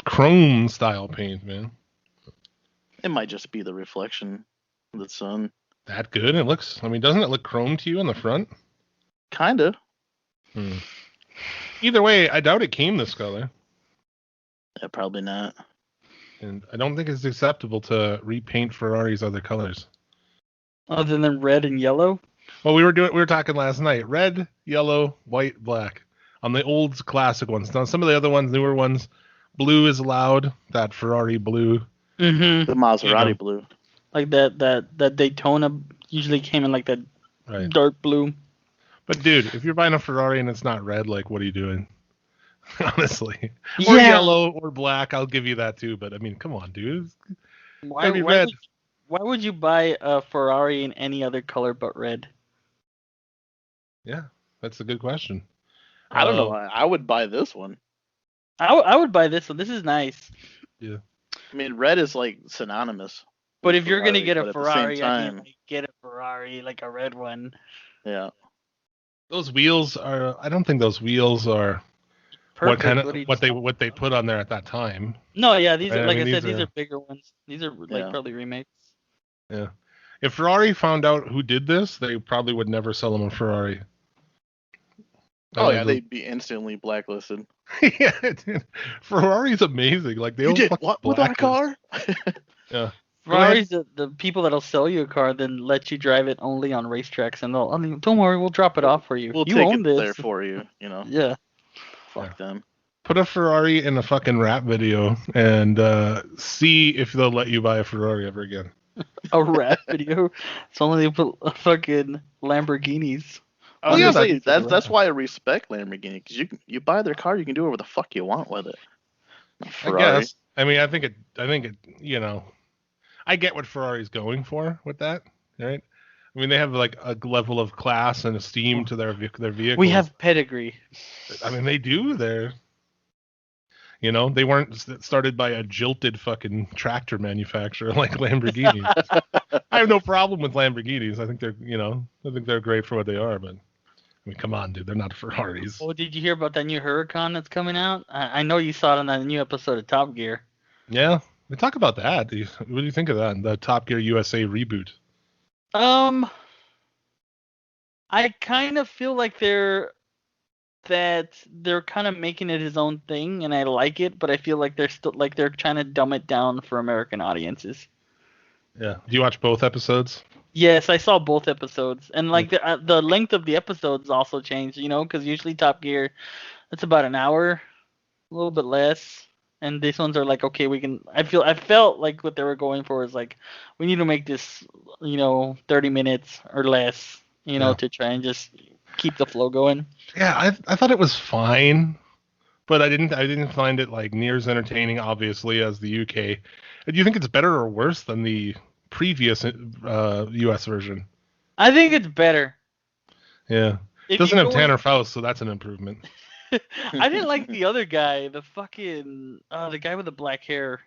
chrome style paint, man. it might just be the reflection of the sun. That good? It looks. I mean, doesn't it look chrome to you on the front? Kinda. Either way, I doubt it came this color. Yeah, probably not. And I don't think it's acceptable to repaint Ferrari's other colors. Other than red and yellow? Well, we were talking last night. Red, yellow, white, black. On the old classic ones. Now some of the other ones, newer ones, blue is allowed. That Ferrari blue. Mm-hmm. The Maserati blue. Like that Daytona usually came in like that dark blue. But dude, if you're buying a Ferrari and it's not red, like, what are you doing? Honestly. Or yellow or black, I'll give you that too. But I mean, come on, dude. Why would you buy a Ferrari in any other color but red? Yeah, that's a good question. I don't know. I would buy this one. I would buy this one. This is nice. Yeah. I mean, red is like synonymous. But if you're gonna get a Ferrari, I can get a Ferrari, like a red one. Yeah. Those wheels are. I don't think those wheels are. Perfect. What they put on there at that time. No, yeah, these are these are bigger ones. These are probably remakes. Yeah. If Ferrari found out who did this, they probably would never sell them a Ferrari. Oh yeah, they'd be instantly blacklisted. Yeah, dude. Ferrari's amazing. Like they you did what with our car? Yeah. Ferrari's the people that'll sell you a car, then let you drive it only on racetracks, and don't worry, we'll drop it off for you. We'll you take own it this there for you. You know. Yeah. Fuck them. Put a Ferrari in a fucking rap video and see if they'll let you buy a Ferrari ever again. A rap video? It's only fucking Lamborghinis. Oh yeah, that's why I respect Lamborghini, because you buy their car, you can do whatever the fuck you want with it. Ferrari. I guess. I mean, I think it. You know, I get what Ferrari's going for with that, right? I mean, they have like a level of class and esteem to their vehicles. We have pedigree. I mean, they do. They weren't started by a jilted fucking tractor manufacturer like Lamborghini. I have no problem with Lamborghinis. I think they're great for what they are, but I mean, come on, dude, they're not Ferraris. Oh, did you hear about that new Huracan that's coming out? I know you saw it on that new episode of Top Gear. Yeah, we talk about that. What do you think of that? The Top Gear USA reboot. I kind of feel like they're kind of making it his own thing, and I like it, but I feel like they're trying to dumb it down for American audiences. Yeah. Do you watch both episodes? Yes, I saw both episodes, and like the length of the episodes also changed, because usually Top Gear, it's about an hour, a little bit less, and these ones are like, okay, we can. I felt like what they were going for is like, we need to make this, 30 minutes or less, to try and just keep the flow going. Yeah, I thought it was fine, but I didn't find it like near as entertaining, obviously, as the UK. Do you think it's better or worse than the previous US version? I think it's better. Yeah. It doesn't have Tanner Faust, so that's an improvement. I didn't like the other guy, the guy with the black hair.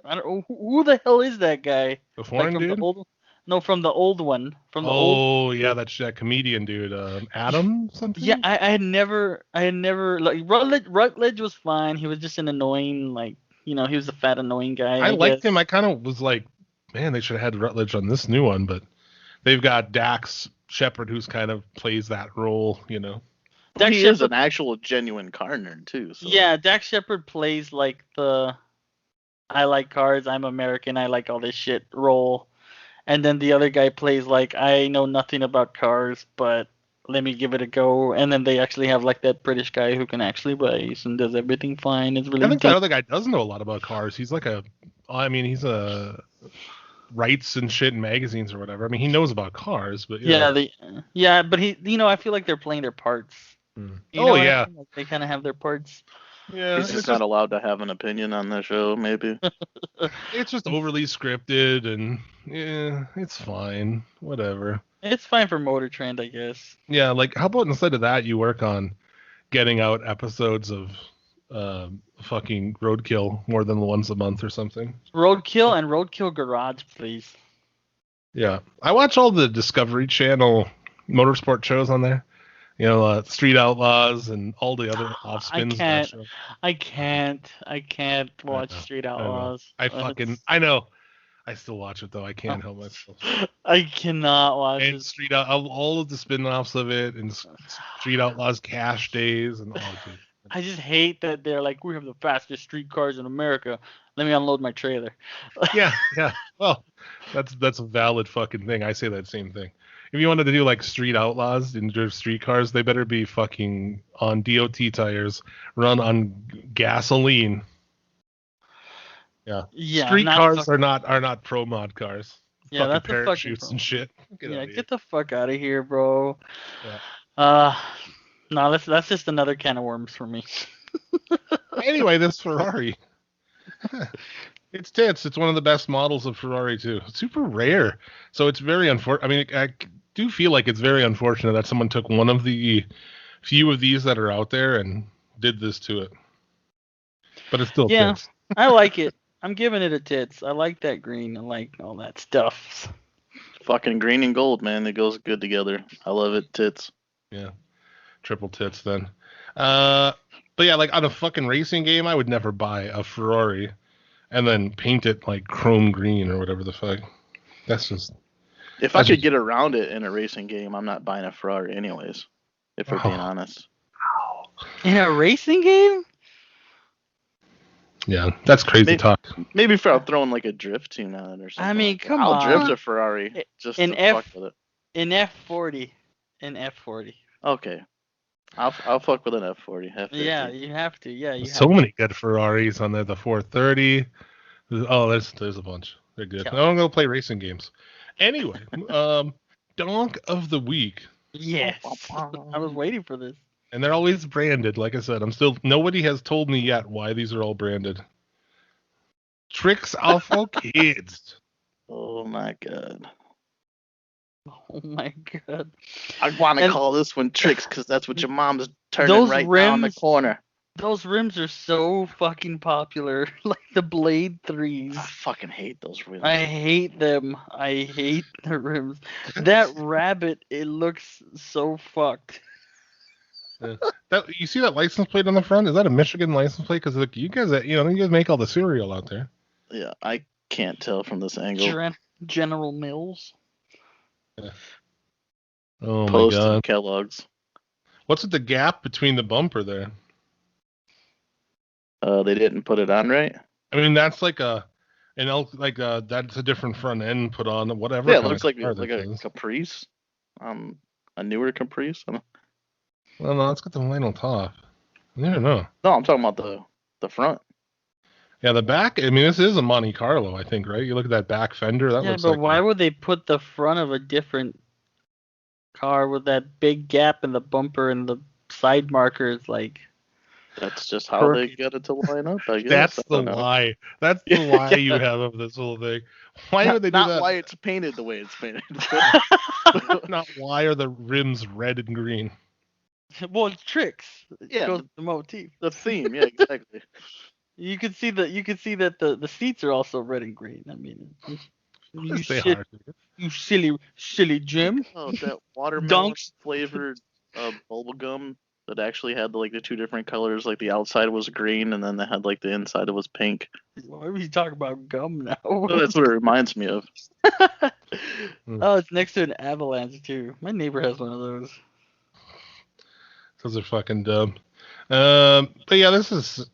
I don't know who the hell is that guy. The foreign dude? From the old one. Yeah, that's that comedian dude, Adam something. Yeah, I had never like Rutledge was fine. He was just an annoying, like, he was a fat annoying guy. I liked him. I kind of was like, man, they should have had Rutledge on this new one, but they've got Dax Shepard, who's kind of plays that role, He is an actual genuine car nerd too. So. Yeah, Dax Shepard plays like the I like cars, I'm American, I like all this shit role. And then the other guy plays like, I know nothing about cars, but let me give it a go. And then they actually have like that British guy who can actually race and does everything fine. It's really. I think that other guy does know a lot about cars. He's like he's a writes and shit in magazines or whatever. I mean, he knows about cars, but but he, I feel like they're playing their parts. Yeah. Like they kind of have their parts. Yeah, he's just not allowed to have an opinion on the show, maybe. It's just overly scripted, and yeah, it's fine. Whatever. It's fine for Motor Trend, I guess. Yeah, like how about instead of that, you work on getting out episodes of fucking Roadkill more than once a month or something. Roadkill and Roadkill Garage, please. Yeah, I watch all the Discovery Channel motorsport shows on there. You know, Street Outlaws and all the other off spins. I can't watch Street Outlaws. I know. I still watch it though. I can't help myself. I cannot watch and it. Street Out, all of the spin-offs of it, and Street Outlaws Cash Days, and all of it. I just hate that they're like, we have the fastest street cars in America. Let me unload my trailer. yeah. Well, that's a valid fucking thing. I say that same thing. If you wanted to do like Street Outlaws and drive street cars, they better be fucking on DOT tires, run on gasoline. Yeah. Street cars are not pro mod cars. Yeah, fucking that's parachutes fucking and shit. Get the fuck out of here, bro. Yeah. No, that's just another can of worms for me. Anyway, this Ferrari. It's tits. It's one of the best models of Ferrari too. It's super rare, so it's very unfortunate. I mean, I do feel like it's very unfortunate that someone took one of the few of these that are out there and did this to it. But it's still tits. I like it. I'm giving it a tits. I like that green. I like all that stuff. Fucking green and gold, man. It goes good together. I love it. Tits. Yeah. Triple tits then. But yeah, like on a fucking racing game, I would never buy a Ferrari and then paint it like chrome green or whatever the fuck. That's just... If I could get around it in a racing game, I'm not buying a Ferrari anyways, if we're being honest. In a racing game? Yeah, that's crazy talk. Maybe if I'm throwing like a drift tune on it or something. I mean, come on. I'll drift a Ferrari just to fuck with it. In F40. In F40. Okay. I'll fuck with an F40. F50. Yeah, you have to. Yeah, you have so many good Ferraris on there. The 430. Oh, there's a bunch. They're good. Yeah. I'm gonna play racing games. Anyway, Donk of the Week. Yes. I was waiting for this. And they're always branded. Like I said, nobody has told me yet why these are all branded. Tricks are for kids. Oh my god. Oh my god. I want to call this one Tricks because that's what your mom's turning right now in the corner. Those rims are so fucking popular. Like the Blade 3s. I fucking hate those rims. I hate them. I hate the rims. That rabbit, it looks so fucked. You see that license plate on the front? Is that a Michigan license plate? Because you guys make all the cereal out there. Yeah, I can't tell from this angle. General Mills. Yeah. Oh Post my god. And Kellogg's. What's with the gap between the bumper there? They didn't put it on right. I mean, that's like that's a different front end put on, whatever. Yeah, it looks like a Caprice. A newer Caprice. Well, no, it's got the vinyl top. I don't know. No, I'm talking about the front. Yeah, the back. I mean, this is a Monte Carlo, I think, right? You look at that back fender. That looks but like why would they put the front of a different car with that big gap in the bumper and the side markers? Like, that's just how they get it to line up. I guess. That's the lie. That's the lie you have of this whole thing. Why would they do that? Not why it's painted the way it's painted. Not why are the rims red and green? Well, it's Tricks. Yeah, goes the motif. The theme. Yeah, exactly. You can see that the seats are also red and green. I mean, you silly Jim. Oh, that watermelon flavored bubble gum that actually had the two different colors. Like the outside was green, and then they had the inside was pink. Why are we talking about gum now? Well, that's what it reminds me of. Oh, it's next to an Avalanche too. My neighbor has one of those. Those are fucking dumb. But yeah, this is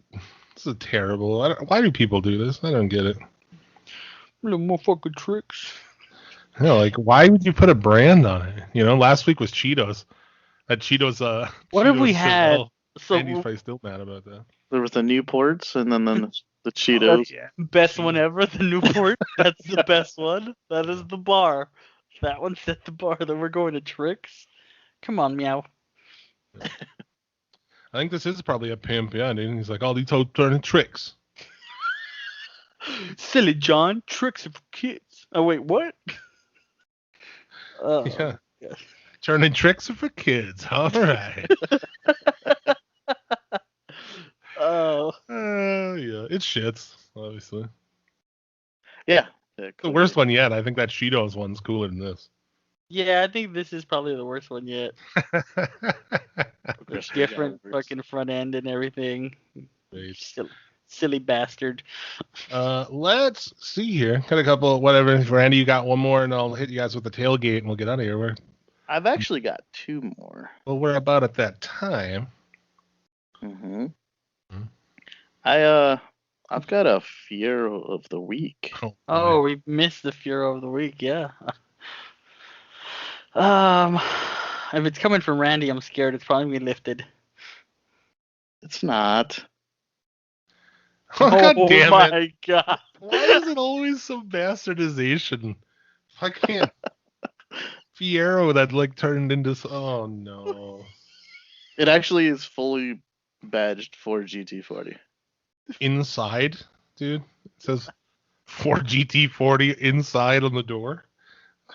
terrible. Why do people do this? I don't get it. Little motherfucking Tricks. Why would you put a brand on it? Last week was Cheetos. That Cheetos. What have we had? Andy's probably still mad about that. There was the Newports and then the Cheetos. Best one ever, the Newport. That's the best one. That is the bar. That one set the bar. Then we're going to Tricks. Come on, meow. I think this is probably a pimp, yeah. And he's like, all these hoes turning tricks. Silly John, Tricks are for kids. Oh wait, what? Yeah. Turning tricks are for kids. All right. It's shits, obviously. Yeah. The worst one yet. I think that Cheetos one's cooler than this. Yeah, I think this is probably the worst one yet. The different fucking front end and everything. Silly bastard. Let's see here. Got a couple, whatever. Randy, you got one more, and I'll hit you guys with the tailgate, and we'll get out of here. I've actually got two more. Well, we're about at that time. Mm-hmm. I've got a fear of the week. Oh, we missed the fear of the week. Yeah. If it's coming from Randy, I'm scared it's probably gonna be lifted. It's not. Oh, God damn my it. God. Why is it always some bastardization? I can't. Fiero that like turned into. Oh no. It actually is fully badged for GT40. Inside, dude. It says for GT40 inside on the door.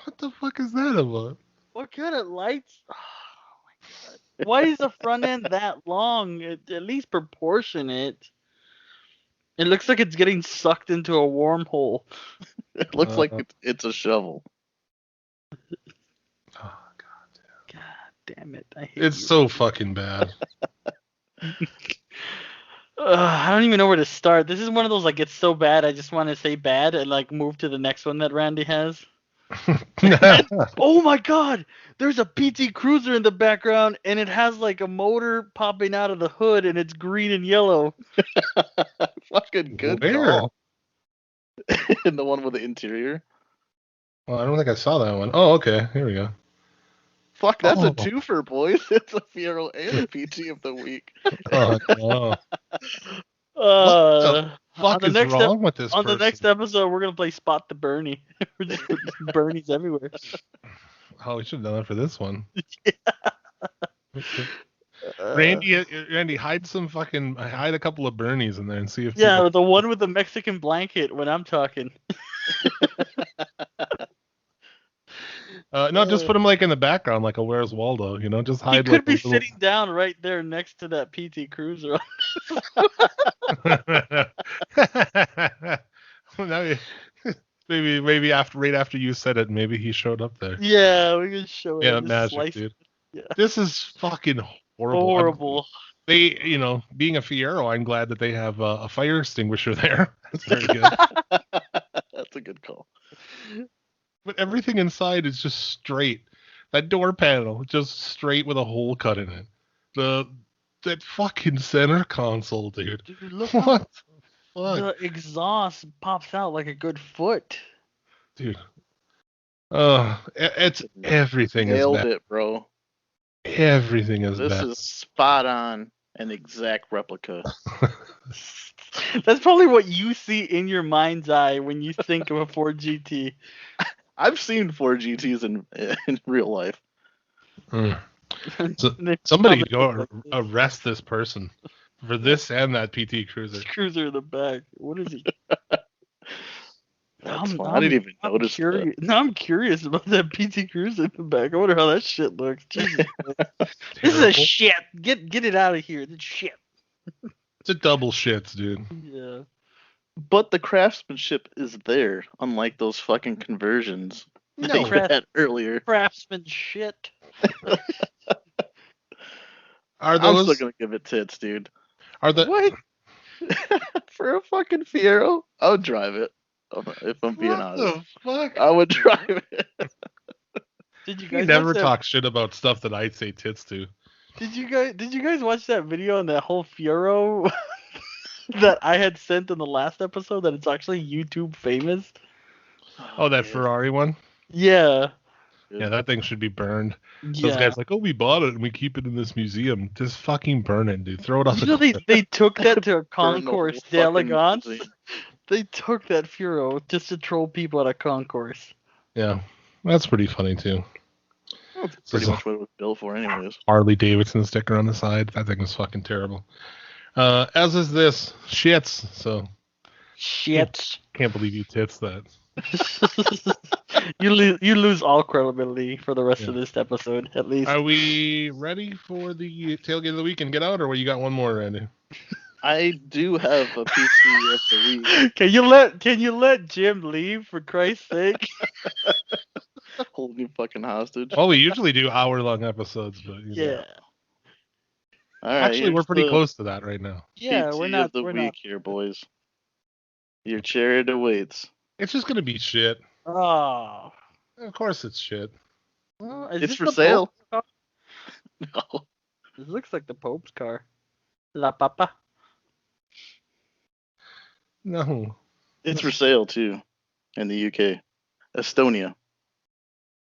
What the fuck is that about? What kind of lights? Oh my God. Why is the front end that long? At least proportionate. It looks like it's getting sucked into a wormhole. It looks like it's a shovel. Oh God damn it! I hate It's you. so fucking bad. I don't even know where to start. This is one of those like it's so bad I just want to say bad and like move to the next one that Randy has. Oh my God! There's a PT Cruiser in the background and it has like a motor popping out of the hood and it's green and yellow. Fucking good Where? call. And the one with the interior. Well, I don't think I saw that one. Oh, okay. Here we go. Fuck, that's a twofer, boys. It's a Fiero and a PT of the week. Oh, no. On Fuck the is next wrong with this on the person? next episode, we're gonna play Spot the Bernie. We're just putting Bernies everywhere. Oh, we should have done that for this one. Randy, hide a couple of Bernies in there and see if. Yeah, the one with the Mexican blanket when I'm talking. No, just put him like in the background, like a Where's Waldo. You know, just hide. He could like, be little... sitting down right there next to that PT Cruiser. maybe right after you said it, maybe he showed up there. Yeah, we can show it. Yeah, magic, dude. Yeah. This is fucking horrible. Horrible. They, being a Fiero, I'm glad that they have a fire extinguisher there. That's very good. That's a good call. But everything inside is just straight. That door panel, just straight with a hole cut in it. That fucking center console, dude. Dude, look What the fuck? the exhaust pops out like a good foot. Dude. It's everything Nailed is bad. it, bro. Everything is This bad. is spot on, an exact replica. That's probably what you see in your mind's eye when you think of a Ford GT. I've seen Ford GTs in real life. So, somebody go arrest this person for this and that PT Cruiser. Cruiser in the back. What is he? I didn't even notice that. Now I'm curious about that PT Cruiser in the back. I wonder how that shit looks. Jesus, this is a shit. Get it out of here. It's shit. It's a double shits, dude. Yeah. But the craftsmanship is there, unlike those fucking conversions that you had earlier. Craftsman shit. Are I'm those? still gonna give it tits, dude. Are the What? For a fucking Fiero, I would drive it. If I'm being what honest, the fuck? I would drive it. Did you You guys never watch that- talk shit about stuff that I'd say tits to. Did you guys watch that video on that whole Fiero that I had sent in the last episode that it's actually YouTube famous? Oh, that Ferrari one? Yeah. Yeah, that thing should be burned. Those Yeah. guys like, oh, we bought it and we keep it in this museum. Just fucking burn it, dude. Throw it off You the know they took that to a Burn the whole concourse fucking d'elegance. museum. They took that Fiero just to troll people at a concourse. Yeah, that's pretty funny too. That's pretty much what it was built for, anyways. Harley Davidson sticker on the side. That thing was fucking terrible. As is this shits. So Shit. can't believe you tits that. You lose all credibility for the rest of this episode, at least. Are we ready for the tailgate of the week and get out, or you got one more, Randy? I do have a PC of the week. Can you let Jim leave for Christ's sake? Hold you fucking hostage. Well, we usually do hour-long episodes, but Yeah. All right. Actually, we're here's pretty the close to that right now. Yeah, PT of the week here, boys. Your chariot awaits. It's just gonna be shit. Oh. Of course, it's shit. Well, is It's this for the sale. Pope's car? No. This looks like the Pope's car. La Papa. No. It's for sale too, in the UK, Estonia.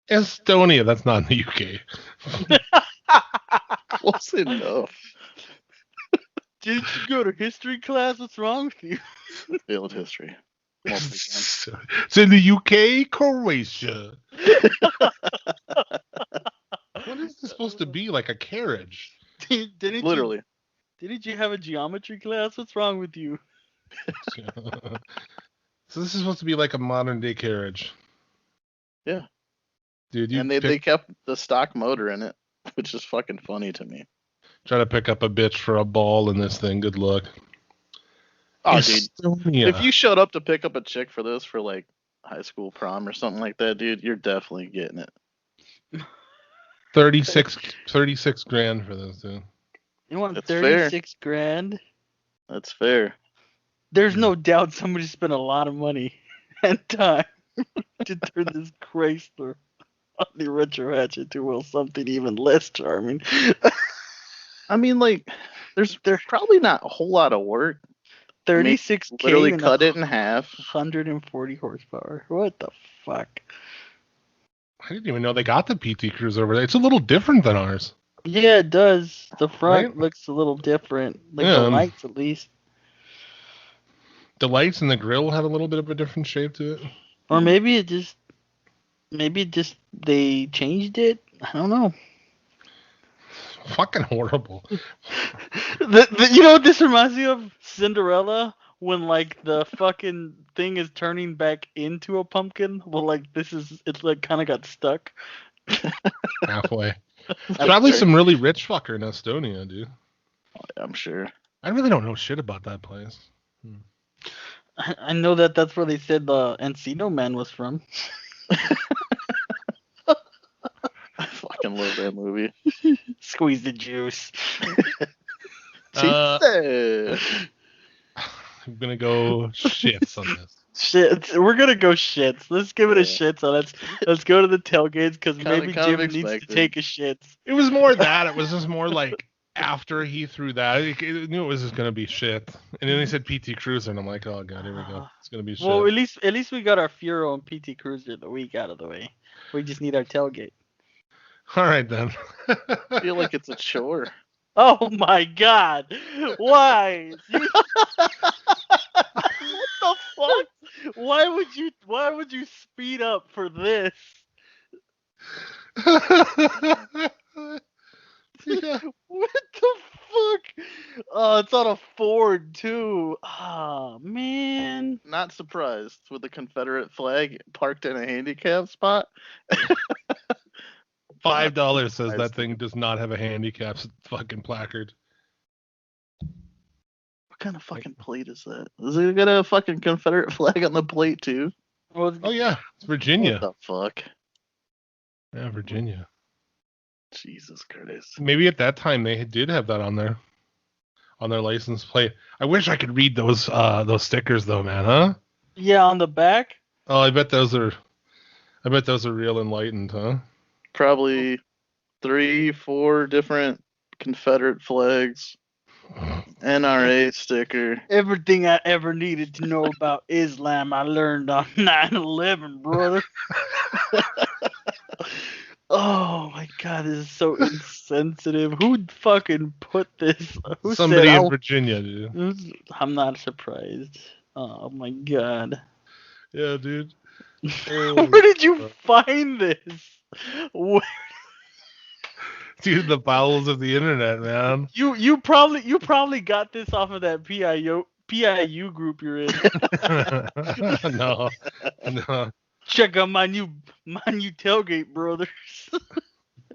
Estonia, that's not in the UK. Close enough. Didn't you go to history class? What's wrong with you? Failed history. It's in the UK, Croatia. What is this supposed to be? Like a carriage? Didn't Literally. Didn't you have a geometry class? What's wrong with you? So this is supposed to be like a modern day carriage. Yeah. Dude, And they kept the stock motor in it, which is fucking funny to me. try to pick up a bitch for a ball in this thing. Good luck. Oh, dude. Estonia. If you showed up to pick up a chick for this for like high school prom or something like that, dude, you're definitely getting it. 36 grand for this, dude. You want That's 36 grand? That's fair. There's no doubt somebody spent a lot of money and time to turn this Chrysler on the retro hatch into well something even less charming. I mean, like, there's probably not a whole lot of work. 36K Literally and cut it in half. 140 horsepower. What the fuck? I didn't even know they got the PT Cruiser over there. It's a little different than ours. Yeah, it does. The front Right? looks a little different. Like Yeah. the lights, at least. The lights and the grill have a little bit of a different shape to it. Or maybe they changed it. I don't know. Fucking horrible. You know what this reminds me of? Cinderella, when like the fucking thing is turning back into a pumpkin. Well, like it's like kind of got stuck. Halfway. Probably some really rich fucker in Estonia, dude. I'm sure. I really don't know shit about that place. I know that's where they said the Encino Man was from. I fucking love that movie. Squeeze the juice. Jesus. I'm gonna go shits on this. Shits. We're gonna go shits. Let's give it a shits. So let's go to the tailgates because maybe Jim needs to expected. take a shits. It was more that. It was just more like after he threw that, I knew it was just gonna be shit. And then he said PT Cruiser, and I'm like, oh god, here we go. It's gonna be shit. Well, at least we got our Furo and PT Cruiser of the week out of the way. We just need our tailgate. All right then. I feel like it's a chore. Oh my god! Why? What the fuck? Why would you speed up for this? Yeah. What the fuck? Oh, it's on a Ford too. Ah, man. Not surprised with the Confederate flag parked in a handicap spot. $5 says that thing does not have a handicap fucking placard. What kind of fucking plate is that? Is it got a fucking Confederate flag on the plate too? Well, Oh yeah, it's Virginia. What the fuck? Yeah, Virginia. Jesus Christ. Maybe at that time they did have that on their license plate. I wish I could read those stickers though, man, huh? Yeah, on the back. Oh, I bet those are real enlightened, huh? Probably 3-4 different Confederate flags. NRA sticker. Everything I ever needed to know about Islam, I learned on 9/11, brother. Oh my god, this is so insensitive. Who fucking put this? Who Somebody said in Virginia, dude. I'm not surprised. Oh my god. Yeah, dude. Where did you find this? Where... Dude, the bowels of the internet, man. You probably got this off of that PIU group you're in. No. Check out my new tailgate, brothers.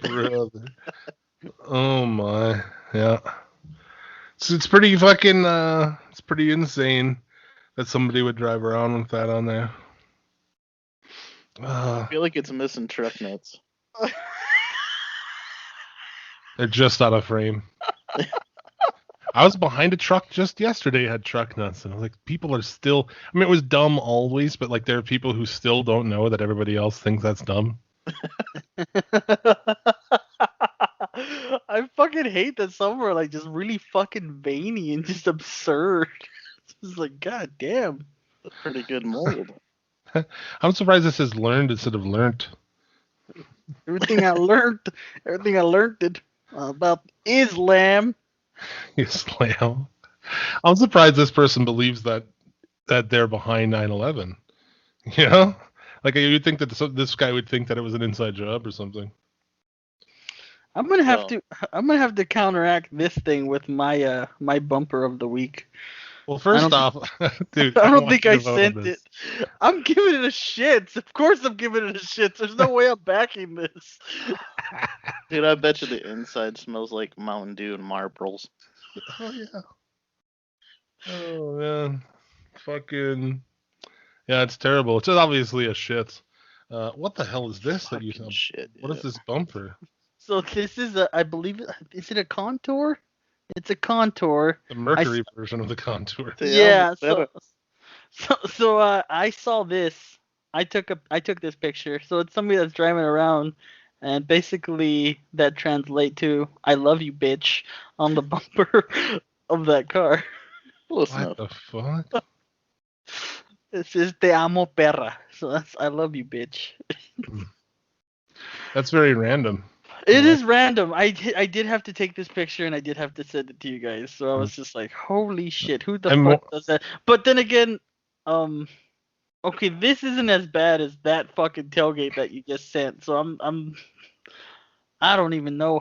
Brother. Oh my. Yeah. It's pretty fucking. It's pretty insane that somebody would drive around with that on there. I feel like it's missing truck nuts. They're just out of frame. I was behind a truck just yesterday, had truck nuts, and I was like, people are still. I mean, it was dumb always, but like there are people who still don't know that everybody else thinks that's dumb. I fucking hate that some are like just really fucking veiny and just absurd. It's just like, god damn. That's pretty good mold. I'm surprised it says learned instead of learnt. Everything I learned about Islam. Islam. I'm surprised this person believes that they're behind 9/11. You know, like you'd think that this guy would think that it was an inside job or something. I'm gonna have to counteract this thing with my my bumper of the week. Well, first off, dude, I don't think I sent it. I'm giving it a shit. Of course, I'm giving it a shit. There's no way I'm backing this. Dude, I bet you the inside smells like Mountain Dew and Marlboros. Oh yeah. Oh man, fucking yeah, it's terrible. It's obviously a shit. What the hell is this that you? Shit. What is this bumper? So this is I believe, is it a Contour? It's a Contour. The Mercury version of the Contour. Yeah. So I saw this. I took this picture. So it's somebody that's driving around, and basically that translate to "I love you, bitch" on the bumper of that car. What the fuck? It says "Te amo, perra." So that's "I love you, bitch." That's very random. It is random. I did have to take this picture and I did have to send it to you guys. So I was just like, holy shit, who the fuck does that? But then again, okay, this isn't as bad as that fucking tailgate that you just sent. So I don't even know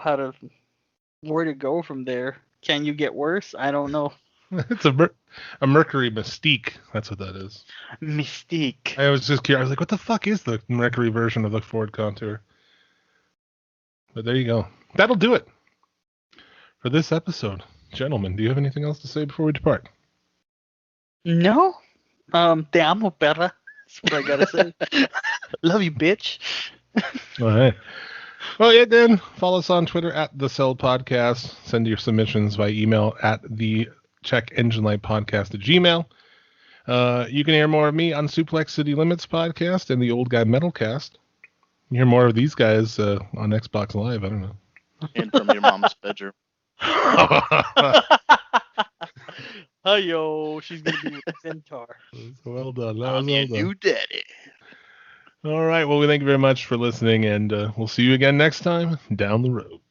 where to go from there. Can you get worse? I don't know. It's a Mercury Mystique. That's what that is. Mystique. I was just curious. I was like, what the fuck is the Mercury version of the Ford Contour? But there you go. That'll do it for this episode. Gentlemen, do you have anything else to say before we depart? No. Te amo, perra. That's what I gotta say. Love you, bitch. All right. Well, yeah, then follow us on Twitter at The Cell Podcast. Send your submissions by email at the Check Engine Light Podcast at Gmail. You can hear more of me on Suplex City Limits Podcast and the Old Guy Metalcast. You hear more of these guys on Xbox Live. I don't know. And from your mom's bedroom. Hi-yo, she's going to be with the centaur. Well done. I'm your new daddy. All right. Well, we thank you very much for listening, and we'll see you again next time down the road.